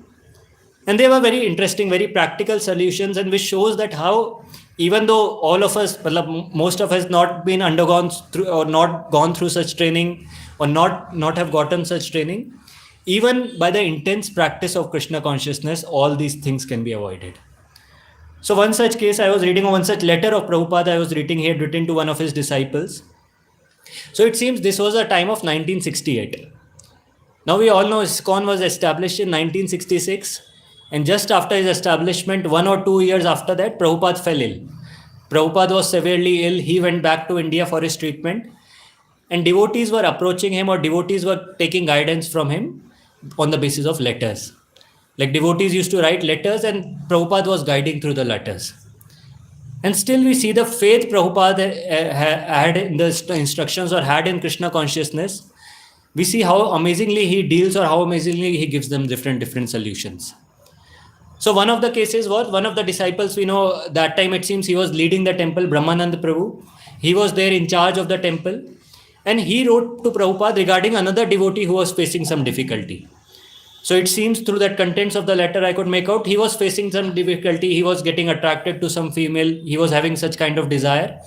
And they were very interesting, very practical solutions, and which shows that how, even though all of us, most of us not been undergone through or not gone through such training, or not have gotten such training, even by the intense practice of Krishna consciousness, all these things can be avoided. So one such case, I was reading one such letter of Prabhupada I was reading, he had written to one of his disciples. So it seems this was a time of 1968. Now we all know ISKCON was established in 1966. And just after his establishment, 1 or 2 years after that, Prabhupada fell ill. Prabhupada was severely ill. He went back to India for his treatment. And devotees were approaching him, or devotees were taking guidance from him on the basis of letters. Like devotees used to write letters, and Prabhupada was guiding through the letters. And still we see the faith Prabhupada had in the instructions, or had in Krishna consciousness. We see how amazingly he deals, or how amazingly he gives them different solutions. So one of the cases was, one of the disciples, we know that time it seems he was leading the temple, Brahmanand Prabhu. He was there in charge of the temple. And he wrote to Prabhupada regarding another devotee who was facing some difficulty. So it seems through that contents of the letter I could make out, he was facing some difficulty. He was getting attracted to some female. He was having such kind of desire.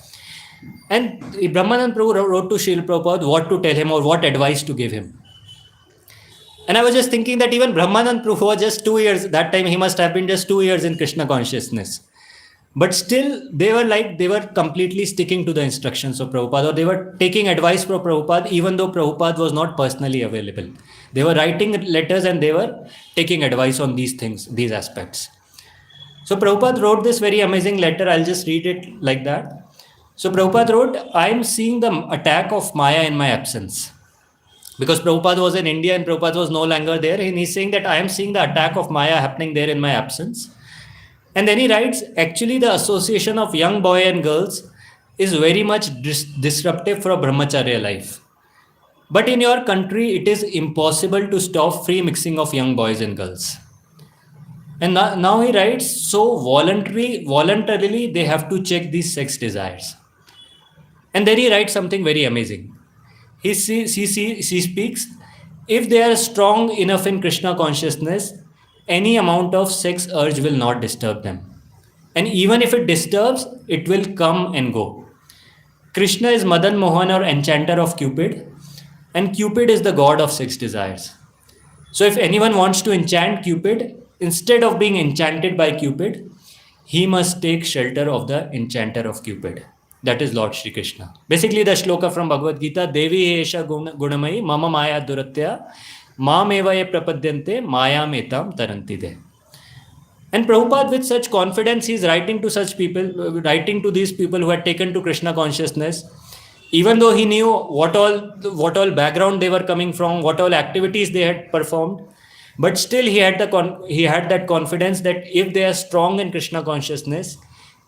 And Brahmanand Prabhu wrote to Srila Prabhupada what to tell him, or what advice to give him. And I was just thinking that even Brahmanand Prabhu was just 2 years, that time he must have been just 2 years in Krishna consciousness. But still, they were completely sticking to the instructions of Prabhupada, or they were taking advice from Prabhupada, even though Prabhupada was not personally available. They were writing letters and they were taking advice on these things, these aspects. So Prabhupada wrote this very amazing letter. I'll just read it like that. So Prabhupada wrote, I am seeing the attack of Maya in my absence. Because Prabhupada was in India and Prabhupada was no longer there, and he's saying that I am seeing the attack of Maya happening there in my absence. And then he writes, actually, the association of young boy and girls is very much disruptive for a brahmacharya life. But in your country, it is impossible to stop free mixing of young boys and girls. And now he writes, so voluntarily, they have to check these sex desires. And then he writes something very amazing. He speaks, if they are strong enough in Krishna consciousness, any amount of sex urge will not disturb them. And even if it disturbs, it will come and go. Krishna is Madan Mohan, or enchanter of Cupid, and Cupid is the god of sex desires. So if anyone wants to enchant Cupid, instead of being enchanted by Cupid, he must take shelter of the enchanter of Cupid. That is Lord Shri Krishna. Basically, the shloka from Bhagavad Gita, Devi Esha Gunamayi, Mama Maya Duratya, Mam Eva Ye Prapadyante, Maya Metam Tarantide. And Prabhupada, with such confidence, he is writing to such people, writing to these people who had taken to Krishna consciousness, even though he knew what all background they were coming from, what all activities they had performed, but still he had that confidence that if they are strong in Krishna consciousness,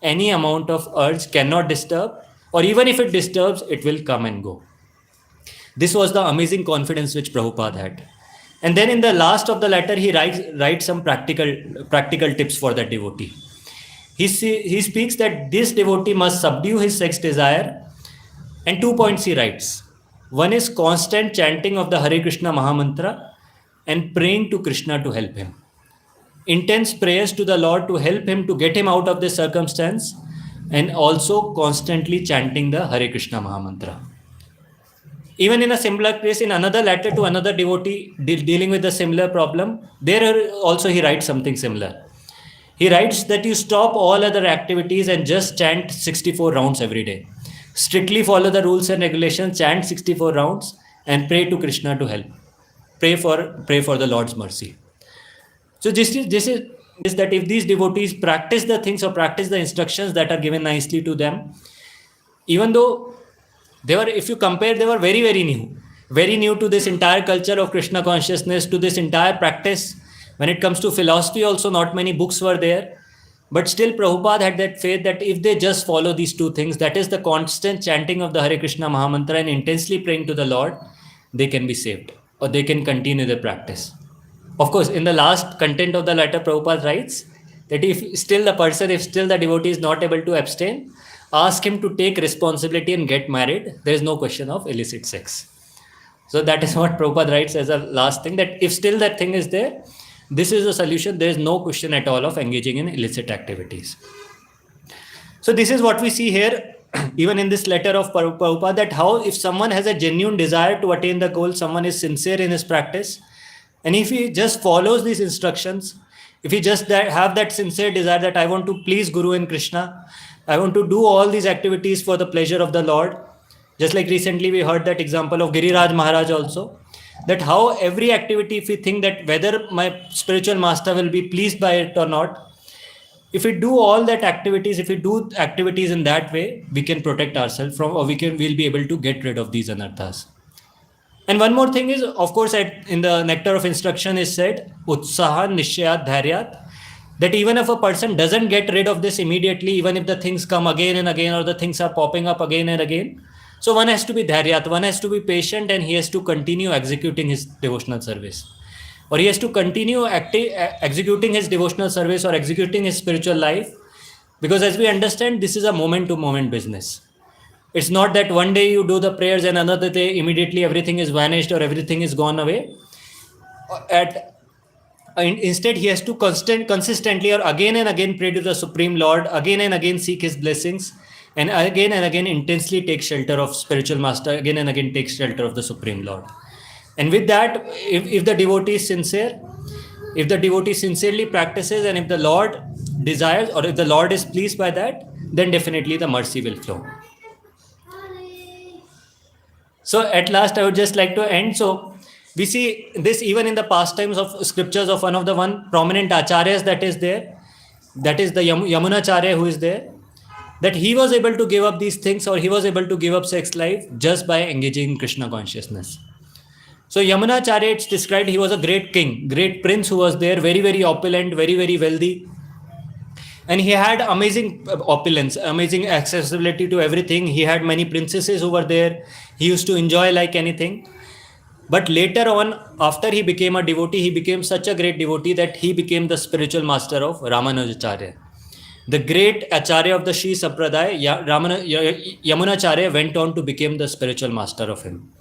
any amount of urge cannot disturb, or even if it disturbs, it will come and go. This was the amazing confidence which Prabhupada had. And then in the last of the letter, he writes some practical tips for that devotee. He speaks that this devotee must subdue his sex desire, and 2 points he writes. One is constant chanting of the Hare Krishna Mahamantra and praying to Krishna to help him. Intense prayers to the Lord to help him, to get him out of this circumstance, and also constantly chanting the Hare Krishna Mahamantra. Even in a similar case, in another letter to another devotee dealing with a similar problem, there also he writes something similar. He writes that you stop all other activities and just chant 64 rounds every day. Strictly follow the rules and regulations, chant 64 rounds, and pray to Krishna to help. Pray for the Lord's mercy. So this is that if these devotees practice the things or practice the instructions that are given nicely to them, even though if you compare, they were very, very new to this entire culture of Krishna consciousness, to this entire practice. When it comes to philosophy also, not many books were there. But still Prabhupada had that faith that if they just follow these two things, that is the constant chanting of the Hare Krishna Mahamantra and intensely praying to the Lord, they can be saved, or they can continue their practice. Of course, in the last content of the letter, Prabhupada writes that if still the devotee is not able to abstain, ask him to take responsibility and get married. There is no question of illicit sex. So that is what Prabhupada writes as a last thing, that if still that thing is there, this is the solution. There is no question at all of engaging in illicit activities. So this is what we see here, even in this letter of Prabhupada, that how if someone has a genuine desire to attain the goal, someone is sincere in his practice, and if he just follows these instructions, if he just have that sincere desire that I want to please Guru and Krishna, I want to do all these activities for the pleasure of the Lord. Just like recently we heard that example of Giriraj Maharaj also, that how every activity, if we think that whether my spiritual master will be pleased by it or not, if we do all that activities, if we do activities in that way, we can protect ourselves from, or we'll be able to get rid of these anarthas. And one more thing is, of course, in the nectar of instruction is said, Utsaha Nishayat Dharyat, that even if a person doesn't get rid of this immediately, even if the things come again and again, or the things are popping up again and again, so one has to be dharyat, one has to be patient, and he has to continue executing his devotional service. Or he has to continue executing his devotional service or executing his spiritual life, because as we understand, this is a moment-to-moment business. It's not that one day you do the prayers and another day immediately everything is vanished or everything is gone away. Instead, he has to consistently or again and again pray to the Supreme Lord, again and again seek his blessings, and again intensely take shelter of spiritual master, again and again take shelter of the Supreme Lord. And with that, if the devotee is sincere, if the devotee sincerely practices, and if the Lord desires, or if the Lord is pleased by that, then definitely the mercy will flow. So at last, I would just like to end. So we see this even in the pastimes of scriptures of one prominent acharyas that is there, that is the Yamunacharya who is there, that he was able to give up these things, or he was able to give up sex life just by engaging in Krishna consciousness. So Yamunacharya, it's described, he was a great king, great prince who was there, very, very opulent, very, very wealthy. And he had amazing opulence, amazing accessibility to everything. He had many princesses who were there. He used to enjoy like anything. But later on, after he became a devotee, he became such a great devotee that he became the spiritual master of Ramanujacharya. The great Acharya of the Sri Sampradaya, Yamunacharya, went on to become the spiritual master of him.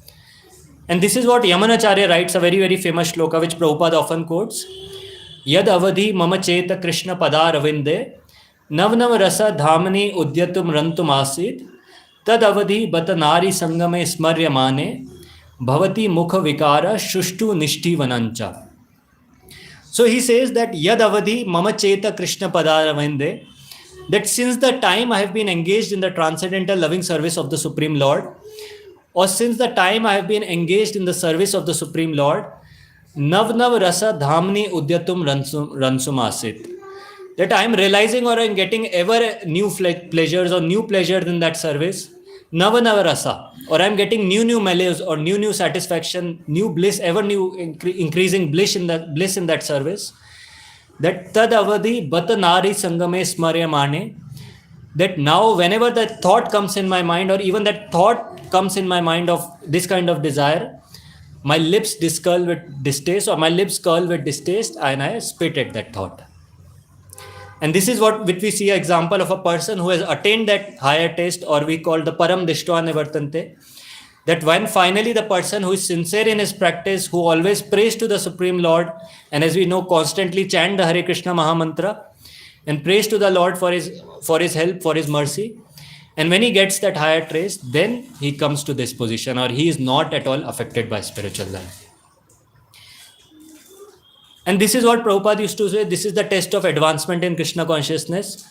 And this is what Yamunacharya writes, a very, very famous shloka which Prabhupada often quotes. Yad avadhi mama cheta Krishna padar avinde, nav nav rasa dhamani udyatum rantum asid, tad avadhi bata nari sangame smaryamane, bhavati mukha vikara shushtu nishti vanancha. So he says that Yad avadhi mama cheta Krishna padar avinde, that since the time I have been engaged in the transcendental loving service of the Supreme Lord, or since the time I have been engaged in the service of the Supreme Lord, Nav Nav Rasa Dhamni Udyatum Ransum Asit. That I am realizing or I am getting ever new pleasures or new pleasures in that service. Nava Nava Rasa. Or I am getting new malice or new satisfaction, new bliss, ever new increasing bliss in that service. That Tad Avadi Bata Nari Sangame Smarya Mane. That now whenever that thought comes in my mind, or even that thought comes in my mind of this kind of desire, my lips discurl with distaste, or my lips curl with distaste, and I spit at that thought. And this is what which we see an example of a person who has attained that higher taste, or we call the param dishtva nivartante. That when finally the person who is sincere in his practice, who always prays to the Supreme Lord, and as we know, constantly chant the Hare Krishna Mahamantra, and prays to the Lord for his help, for his mercy. And when he gets that higher trace, then he comes to this position, or he is not at all affected by spiritual life. And this is what Prabhupada used to say, this is the test of advancement in Krishna consciousness,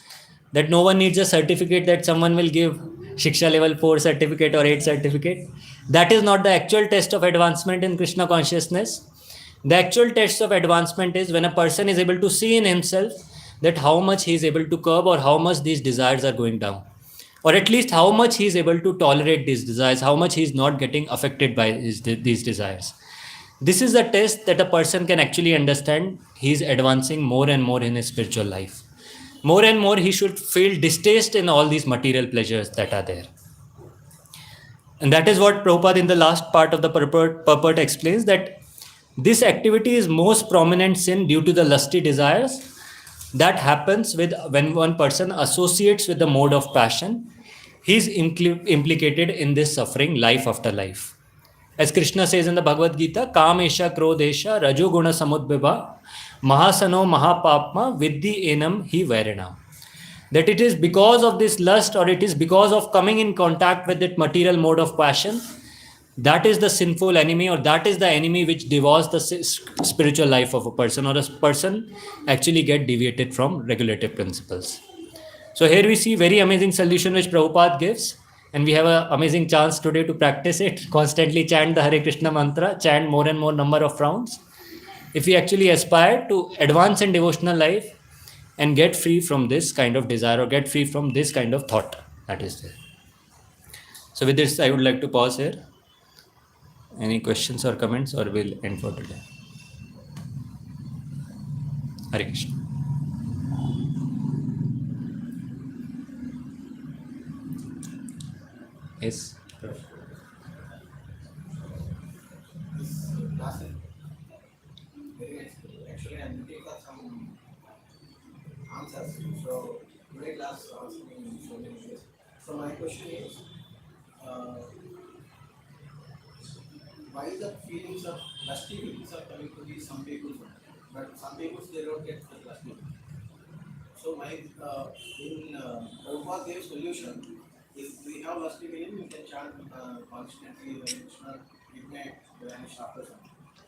that no one needs a certificate that someone will give Shiksha level 4 certificate or 8 certificate. That is not the actual test of advancement in Krishna consciousness. The actual test of advancement is when a person is able to see in himself that how much he is able to curb, or how much these desires are going down, or at least how much he is able to tolerate these desires, how much he is not getting affected by these desires. This is the test that a person can actually understand he is advancing more and more in his spiritual life. More and more he should feel distaste in all these material pleasures that are there. And that is what Prabhupada in the last part of the purport explains, that this activity is most prominent sin due to the lusty desires that happens when one person associates with the mode of passion. He is implicated in this suffering life after life. As Krishna says in the Bhagavad Gita, Kamesha Krodesha Rajoguna Samudbhava Mahasano Mahapapma Vidhi Enam Hi Vairana. That it is because of this lust, or it is because of coming in contact with that material mode of passion, that is the sinful enemy, or that is the enemy which devours the spiritual life of a person, or a person actually get deviated from regulative principles. So here we see very amazing solution which Prabhupada gives, and we have an amazing chance today to practice it. Constantly chant the Hare Krishna mantra, chant more and more number of rounds. If we actually aspire to advance in devotional life and get free from this kind of desire, or get free from this kind of thought that is there. So with this, I would like to pause here. Any questions or comments, or we'll end for today? Hare Krishna. Yes. Actually, I'm looking for some answers. So today class asked me so many things. So my question is, uh, why the feelings of lusty feelings are coming to be some people, but some people they don't get the lusty. So my in Prabhupada gave solution. If we have lusty feeling, we can chant constantly Krishna. It may vanish after some.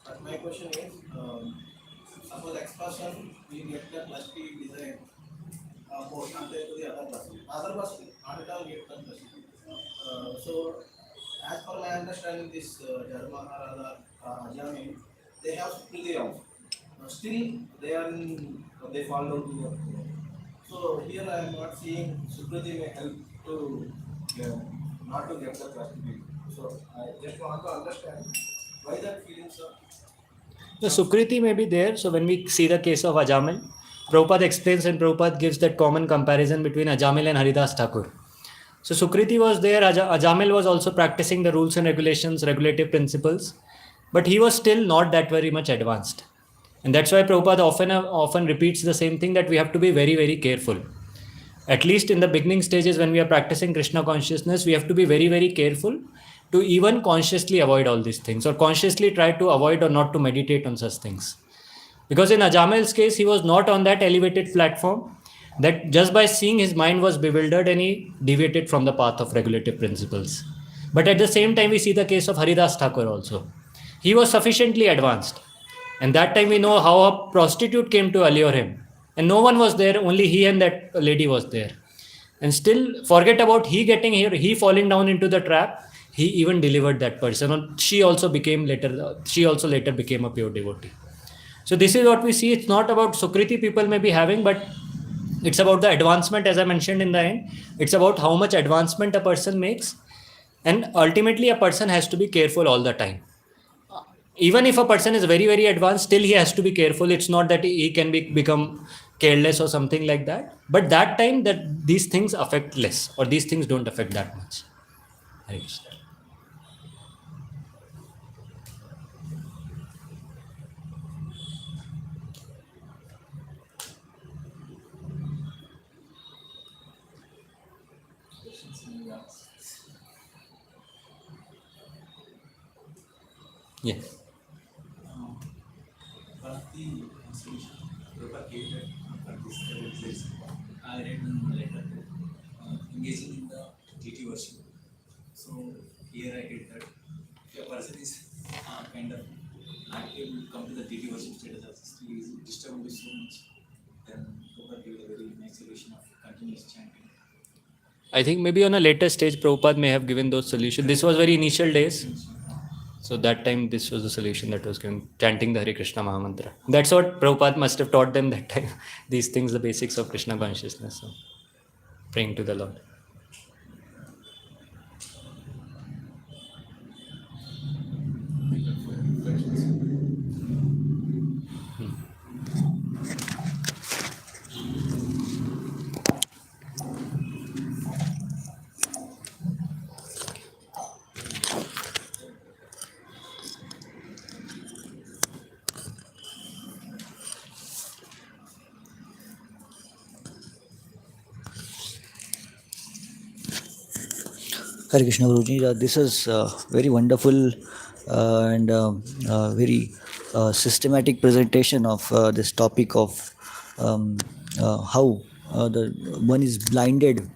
But my question is, suppose X person we get that lusty desire, portion to the other person not at all get that. So, as per my understanding, this Dharma Ajami, they have Sukriti also. Still, they fall down to the. So here I am not seeing Sukriti may help to uh, not to get the classification. So I just want to understand why that feelings are. The Sukriti may be there. So when we see the case of Ajamil, Prabhupada explains and Prabhupada gives that common comparison between Ajamil and Haridas Thakur. So Sukriti was there, Ajamil was also practicing the rules and regulations, regulative principles, but he was still not that very much advanced. And that's why Prabhupada often repeats the same thing, that we have to be very, very careful. At least in the beginning stages when we are practicing Krishna consciousness, we have to be very, very careful to even consciously avoid all these things, or consciously try to avoid or not to meditate on such things. Because in Ajamil's case, he was not on that elevated platform, that just by seeing his mind was bewildered and he deviated from the path of regulative principles. But at the same time, we see the case of Haridas Thakur also. He was sufficiently advanced. And that time we know how a prostitute came to allure him. And no one was there, only he and that lady was there. And still, forget about he getting here, he falling down into the trap. He even delivered that person. And she also later became a pure devotee. So this is what we see. It's not about Sukriti people may be having, but it's about the advancement, as I mentioned in the end. It's about how much advancement a person makes. And ultimately, a person has to be careful all the time. Even if a person is very, very advanced, still he has to be careful. It's not that he can become careless or something like that. But that time, that these things affect less, or these things don't affect that much. Hare Krishna. Yes. For the solution, propagated for this realization, I read one letter engaging in the TT worship. So here I get that if a person is kind of not able to come to the TT worship status, he is disturbed with so much, then Prabhupada gave a very nice solution of continuous chanting. I think maybe on a later stage, Prabhupada may have given those solutions. This was very initial days. So that time, this was the solution that was given, chanting the Hare Krishna Mahamantra. That's what Prabhupada must have taught them that time. These things, the basics of Krishna consciousness. So, praying to the Lord. Hare Krishna Guruji, this is very wonderful and very systematic presentation of this topic of how the one is blinded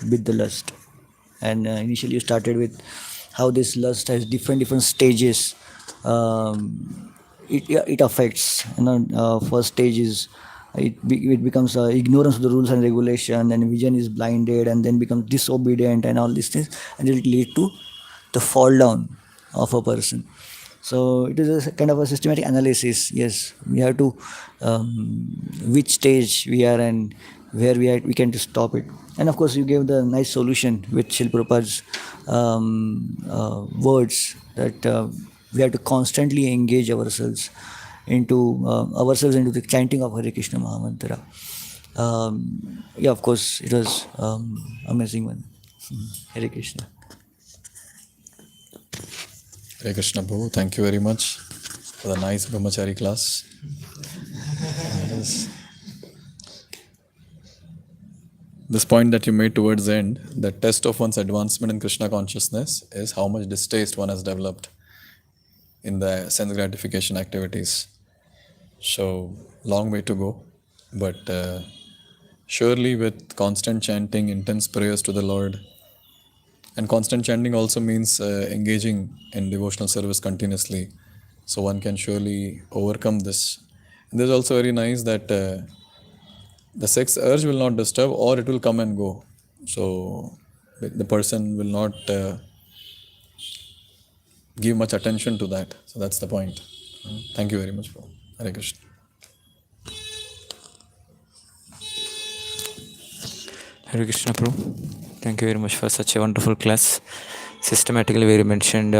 with the lust. And initially you started with how this lust has different stages. It affects, first stage is it becomes ignorance of the rules and regulation, and vision is blinded, and then becomes disobedient and all these things, and it will lead to the fall down of a person. So it is a kind of a systematic analysis. Yes, we have to which stage we are and where we are. We can just stop it. And of course, you gave the nice solution with Srila Prabhupada's words that we have to constantly engage ourselves into the chanting of Hare Krishna Mahamantra. Yeah, of course, it was amazing one. Hare Krishna. Hare Krishna Prabhu, thank you very much for the nice brahmachari class. This point that you made towards the end, the test of one's advancement in Krishna consciousness is how much distaste one has developed in the sense gratification activities. So, long way to go, but surely with constant chanting, intense prayers to the Lord, and constant chanting also means engaging in devotional service continuously. So one can surely overcome this. And this is also very nice that the sex urge will not disturb, or it will come and go. So the person will not give much attention to that. So that's the point. Thank you very much, bro. Hare Krishna. Hare Krishna Prabhu. Thank you very much for such a wonderful class. Systematically, we mentioned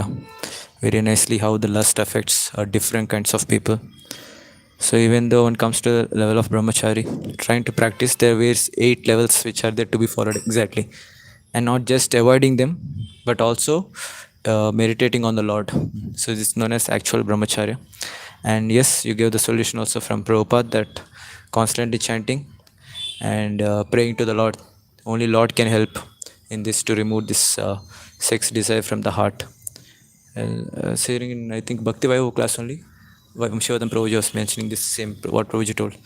very nicely how the lust affects different kinds of people. So even though when it comes to the level of brahmachari, trying to practice, there are 8 levels which are there to be followed exactly, and not just avoiding them, but also meditating on the Lord. So this is known as actual brahmacharya. And yes, you gave the solution also from Prabhupada that constantly chanting and praying to the Lord. Only Lord can help in this to remove this sex desire from the heart. Saying in, I think, Bhakti Vaibhava class only, Vamshavadam Prabhuji was mentioning this same, what Prabhuji told.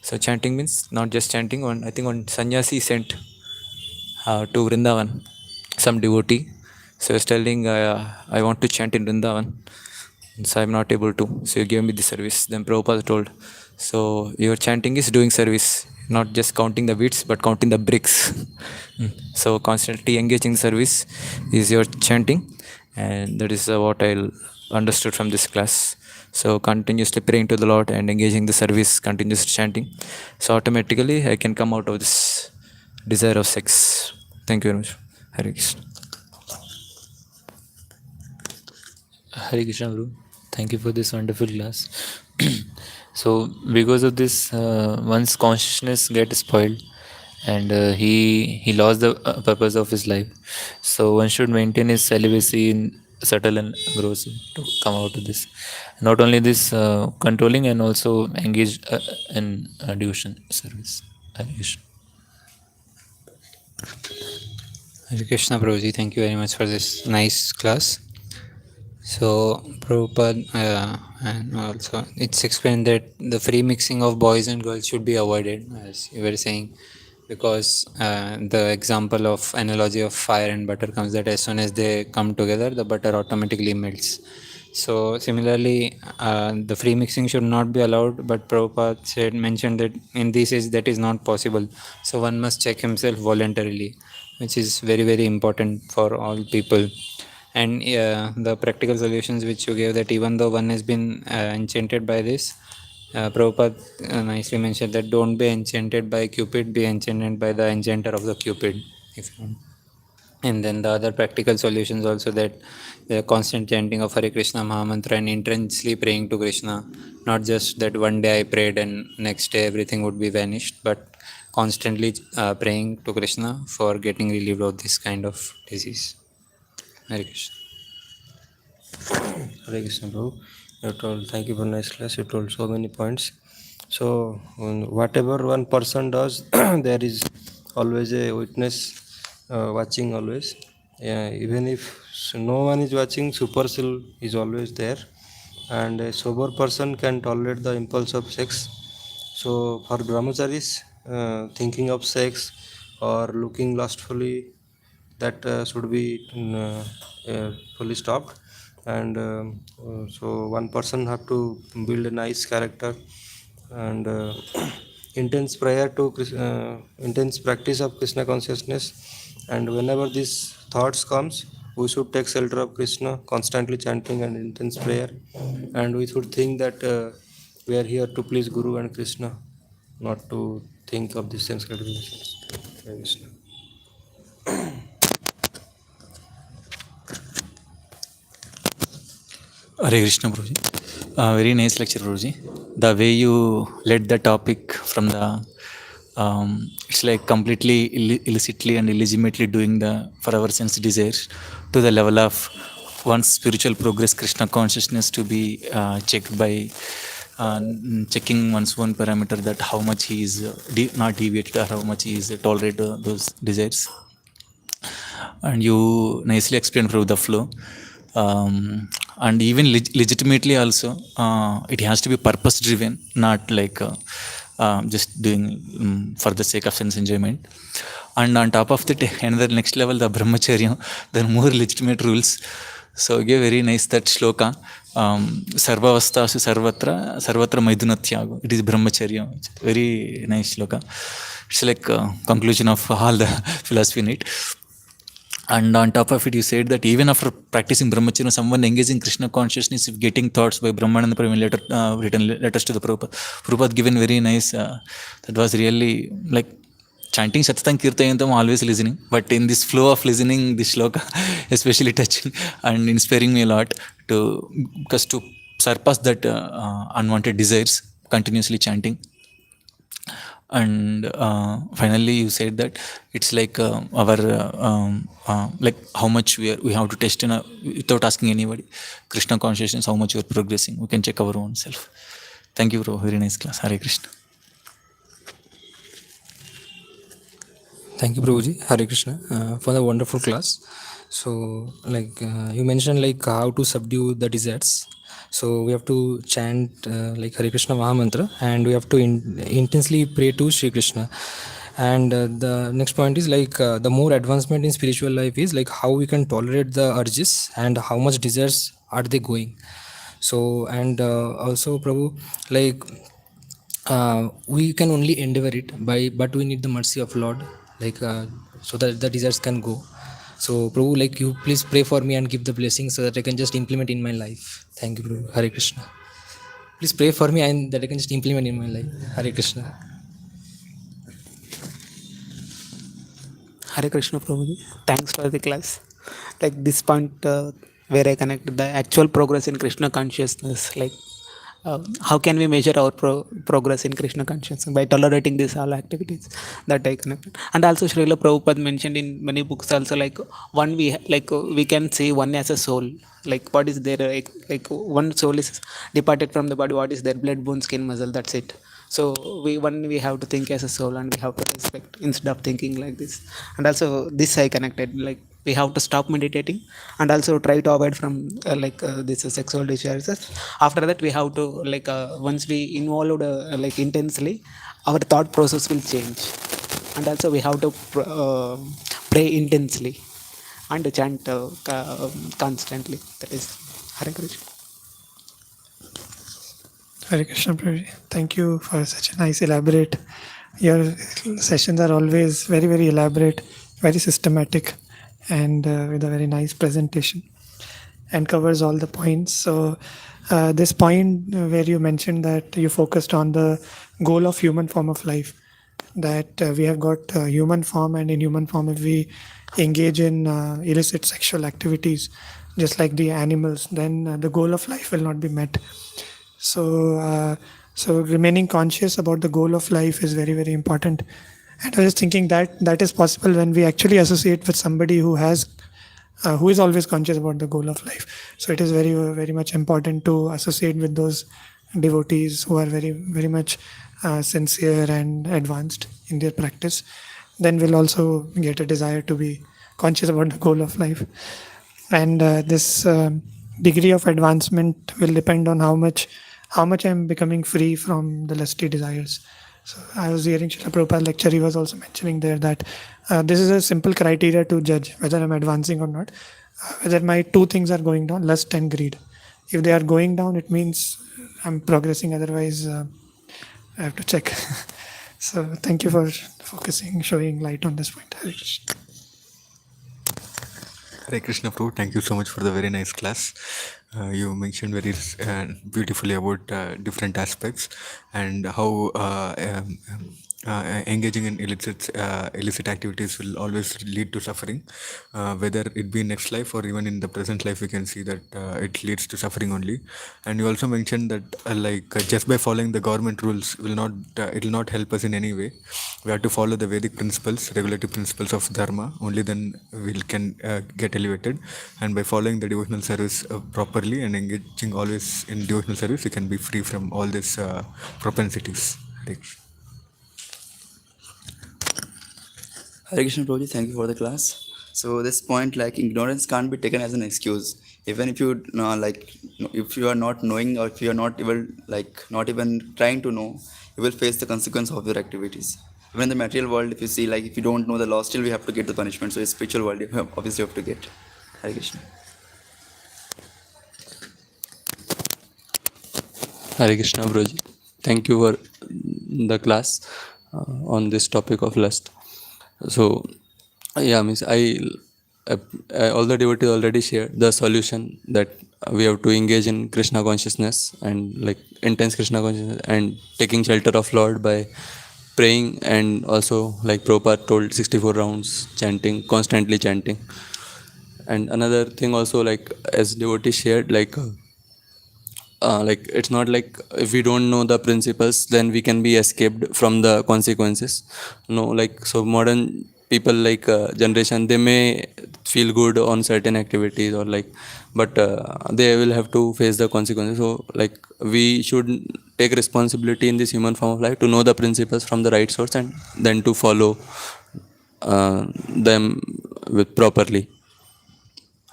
So chanting means not just chanting. I think one sannyasi sent to Vrindavan, some devotee. So he was telling, I want to chant in Vrindavan. So I'm not able to. So you gave me the service. Then Prabhupada told, so your chanting is doing service, not just counting the beats, but counting the bricks. So constantly engaging in service is your chanting. And that is what I understood from this class. So continuously praying to the Lord and engaging the service, continuously chanting. So automatically I can come out of this desire of sex. Thank you very much. Hare Krishna. Hare Krishna, Guru. Thank you for this wonderful class. So, because of this, one's consciousness gets spoiled, and he lost the purpose of his life. So, one should maintain his celibacy in subtle and gross to come out of this. Not only this, controlling and also engage in devotion service. Hare Krishna. Hare Krishna Prabhuji, thank you very much for this nice class. So Prabhupada and also it's explained that the free mixing of boys and girls should be avoided, as you were saying, because the example of analogy of fire and butter comes that as soon as they come together, the butter automatically melts. So similarly, the free mixing should not be allowed, but Prabhupada mentioned that in this age that is not possible. So one must check himself voluntarily, which is very, very important for all people. And the practical solutions which you gave, that even though one has been enchanted by this, Prabhupada nicely mentioned that don't be enchanted by Cupid, be enchanted by the enchanter of the Cupid. If you want. And then the other practical solutions also, that the constant chanting of Hare Krishna Mahamantra and intensely praying to Krishna, not just that one day I prayed and next day everything would be vanished, but constantly praying to Krishna for getting relieved of this kind of disease. Hare Krishna. Hare Krishna, Prabhu. You told, thank you for nice class. You told so many points. So, whatever one person does, there is always a witness watching always. Even if no one is watching, super cell is always there. And a sober person can tolerate the impulse of sex. So, for brahmacharis, thinking of sex or looking lustfully, that should be fully stopped. And so one person have to build a nice character and intense prayer to intense practice of Krishna consciousness. And whenever these thoughts comes, we should take shelter of Krishna, constantly chanting and intense prayer. And we should think that we are here to please Guru and Krishna, not to think of the sense gratifications. Hare Krishna. Hare Krishna, Prabhuji. Very nice lecture, Prabhuji. The way you led the topic from the, it's like completely illicitly and illegitimately doing the for our sense desires to the level of one's spiritual progress, Krishna consciousness to be checked by checking one's own parameter, that how much he is not deviated or how much he is tolerate those desires. And you nicely explained through the flow. And even legitimately also, it has to be purpose driven, not like just doing for the sake of sense enjoyment. And on top of that, another next level, the brahmacharya, the more legitimate rules So you gave very nice that shloka. Sarvavastasu sarvatra maidunatyago. It is brahmacharya. Very nice shloka. It's like conclusion of all the philosophy in it. And on top of it, you said that even after practicing brahmacharya, someone engaging Krishna consciousness, if getting thoughts by Brahmananda Prabhu later written letters to the Prabhupada. Prabhupada given very nice. That was really like chanting Satatam Kirtayantam, always listening. But in this flow of listening, this shloka, especially touching and inspiring me a lot because to surpass that unwanted desires, continuously chanting. And finally you said that it's like our like how much we have to test without asking anybody Krishna consciousness, how much we are progressing, we can check our own self. Thank you, bro. Very nice class. Hare Krishna. Thank you, Prabhuji. Hare Krishna, for the wonderful class. So, you mentioned how to subdue the desires. So we have to chant Hare Krishna Mahamantra, and we have to intensely pray to Shri Krishna. And the next point is the more advancement in spiritual life is how we can tolerate the urges and how much desires are they going. So and also Prabhu, we can only endeavor it but we need the mercy of Lord, so that the desires can go. So Prabhu, you please pray for me and give the blessing so that I can just implement in my life. Thank you, Prabhu. Hare Krishna. Please pray for me and that I can just implement in my life. Hare Krishna. Hare Krishna Prabhuji. Thanks for the class. Like this point where I connect the actual progress in Krishna consciousness. How can we measure our progress in Krishna consciousness? By tolerating these all activities that I connected. And also Srila Prabhupada mentioned in many books also one we can see one as a soul. What is there? One soul is departed from the body. What is there? Blood, bone, skin, muscle. That's it. So we have to think as a soul and we have to respect instead of thinking like this. And also this I connected we have to stop meditating and also try to avoid from this sexual desires. After that we have to once we involved intensely, our thought process will change. And also we have to pray intensely and chant constantly. That is Hare Krishna. Hare Krishna Prabhuji. Thank you for such a nice elaborate. Your sessions are always very, very elaborate, very systematic, and with a very nice presentation, and covers all the points. So this point where you mentioned that you focused on the goal of human form of life, that we have got human form, and in human form, if we engage in illicit sexual activities, just like the animals, then the goal of life will not be met. So remaining conscious about the goal of life is very, very important. And I was thinking that is possible when we actually associate with somebody who is always conscious about the goal of life. So it is very, very much important to associate with those devotees who are very, very much sincere and advanced in their practice. Then we'll also get a desire to be conscious about the goal of life. And this degree of advancement will depend on how much I'm becoming free from the lusty desires. So I was hearing Srila Prabhupada lecture, he was also mentioning there that this is a simple criteria to judge whether I'm advancing or not, whether my two things are going down, lust and greed. If they are going down, it means I'm progressing, otherwise I have to check. So thank you for showing light on this point. Hare Krishna. Hare Krishna Prabhu, thank you so much for the very nice class. You mentioned very beautifully about different aspects and how engaging in illicit activities will always lead to suffering, whether it be in next life or even in the present life. We can see that it leads to suffering only. And you also mentioned that just by following the government rules it will not help us in any way. We have to follow the Vedic principles, regulative principles of dharma. Only then we can get elevated. And by following the devotional service properly and engaging always in devotional service, we can be free from all these propensities. Hare Krishna Prabhuji, thank you for the class. So this point, ignorance can't be taken as an excuse. Even if you if you are not knowing, or if you are not even not even trying to know, you will face the consequence of your activities. Even in the material world, if you see if you don't know the law, still we have to get the punishment. So in spiritual world, you obviously have to get. Hare Krishna. Hare Krishna, Prabhuji. Thank you for the class on this topic of lust. So, yeah, means uh, all the devotees already shared the solution that we have to engage in Krishna consciousness and like intense Krishna consciousness and taking shelter of Lord by praying, and also like Prabhupada told 64 rounds chanting, constantly chanting. And another thing also, like as devotees shared, like it's not like if we don't know the principles then we can be escaped from the consequences. No, like so modern people, like generation, they may feel good on certain activities or like, but they will have to face the consequences. So like we should take responsibility in this human form of life to know the principles from the right source and then to follow them with properly.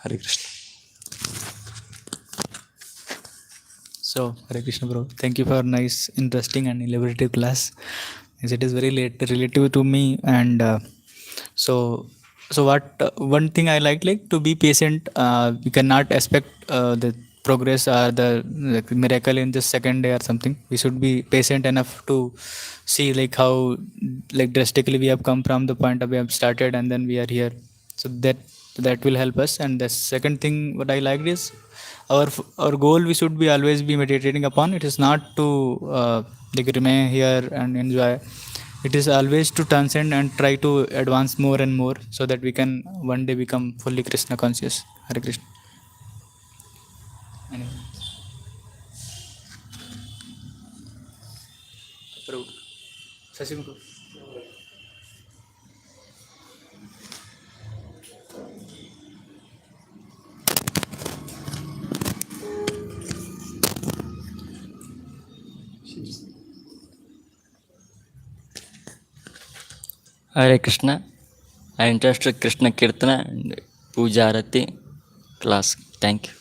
Hare Krishna. So, Hare Krishna, bro. Thank you for nice, interesting, and elaborative class. Yes, it is very relative to me, and so what? One thing I like to be patient. We cannot expect the progress or the like, miracle in the second day or something. We should be patient enough to see like how like drastically we have come from the point of we have started, and then we are here. So that will help us. And the second thing what I liked is our goal we should be always be meditating upon. It is not to like remain here and enjoy. It is always to transcend and try to advance more and more so that we can one day become fully Krishna conscious. Hare Krishna. Anyway. Approved. Sachin Guru. Hare Krishna. I interested Krishna Kirtana and Puja Arati class. Thank you.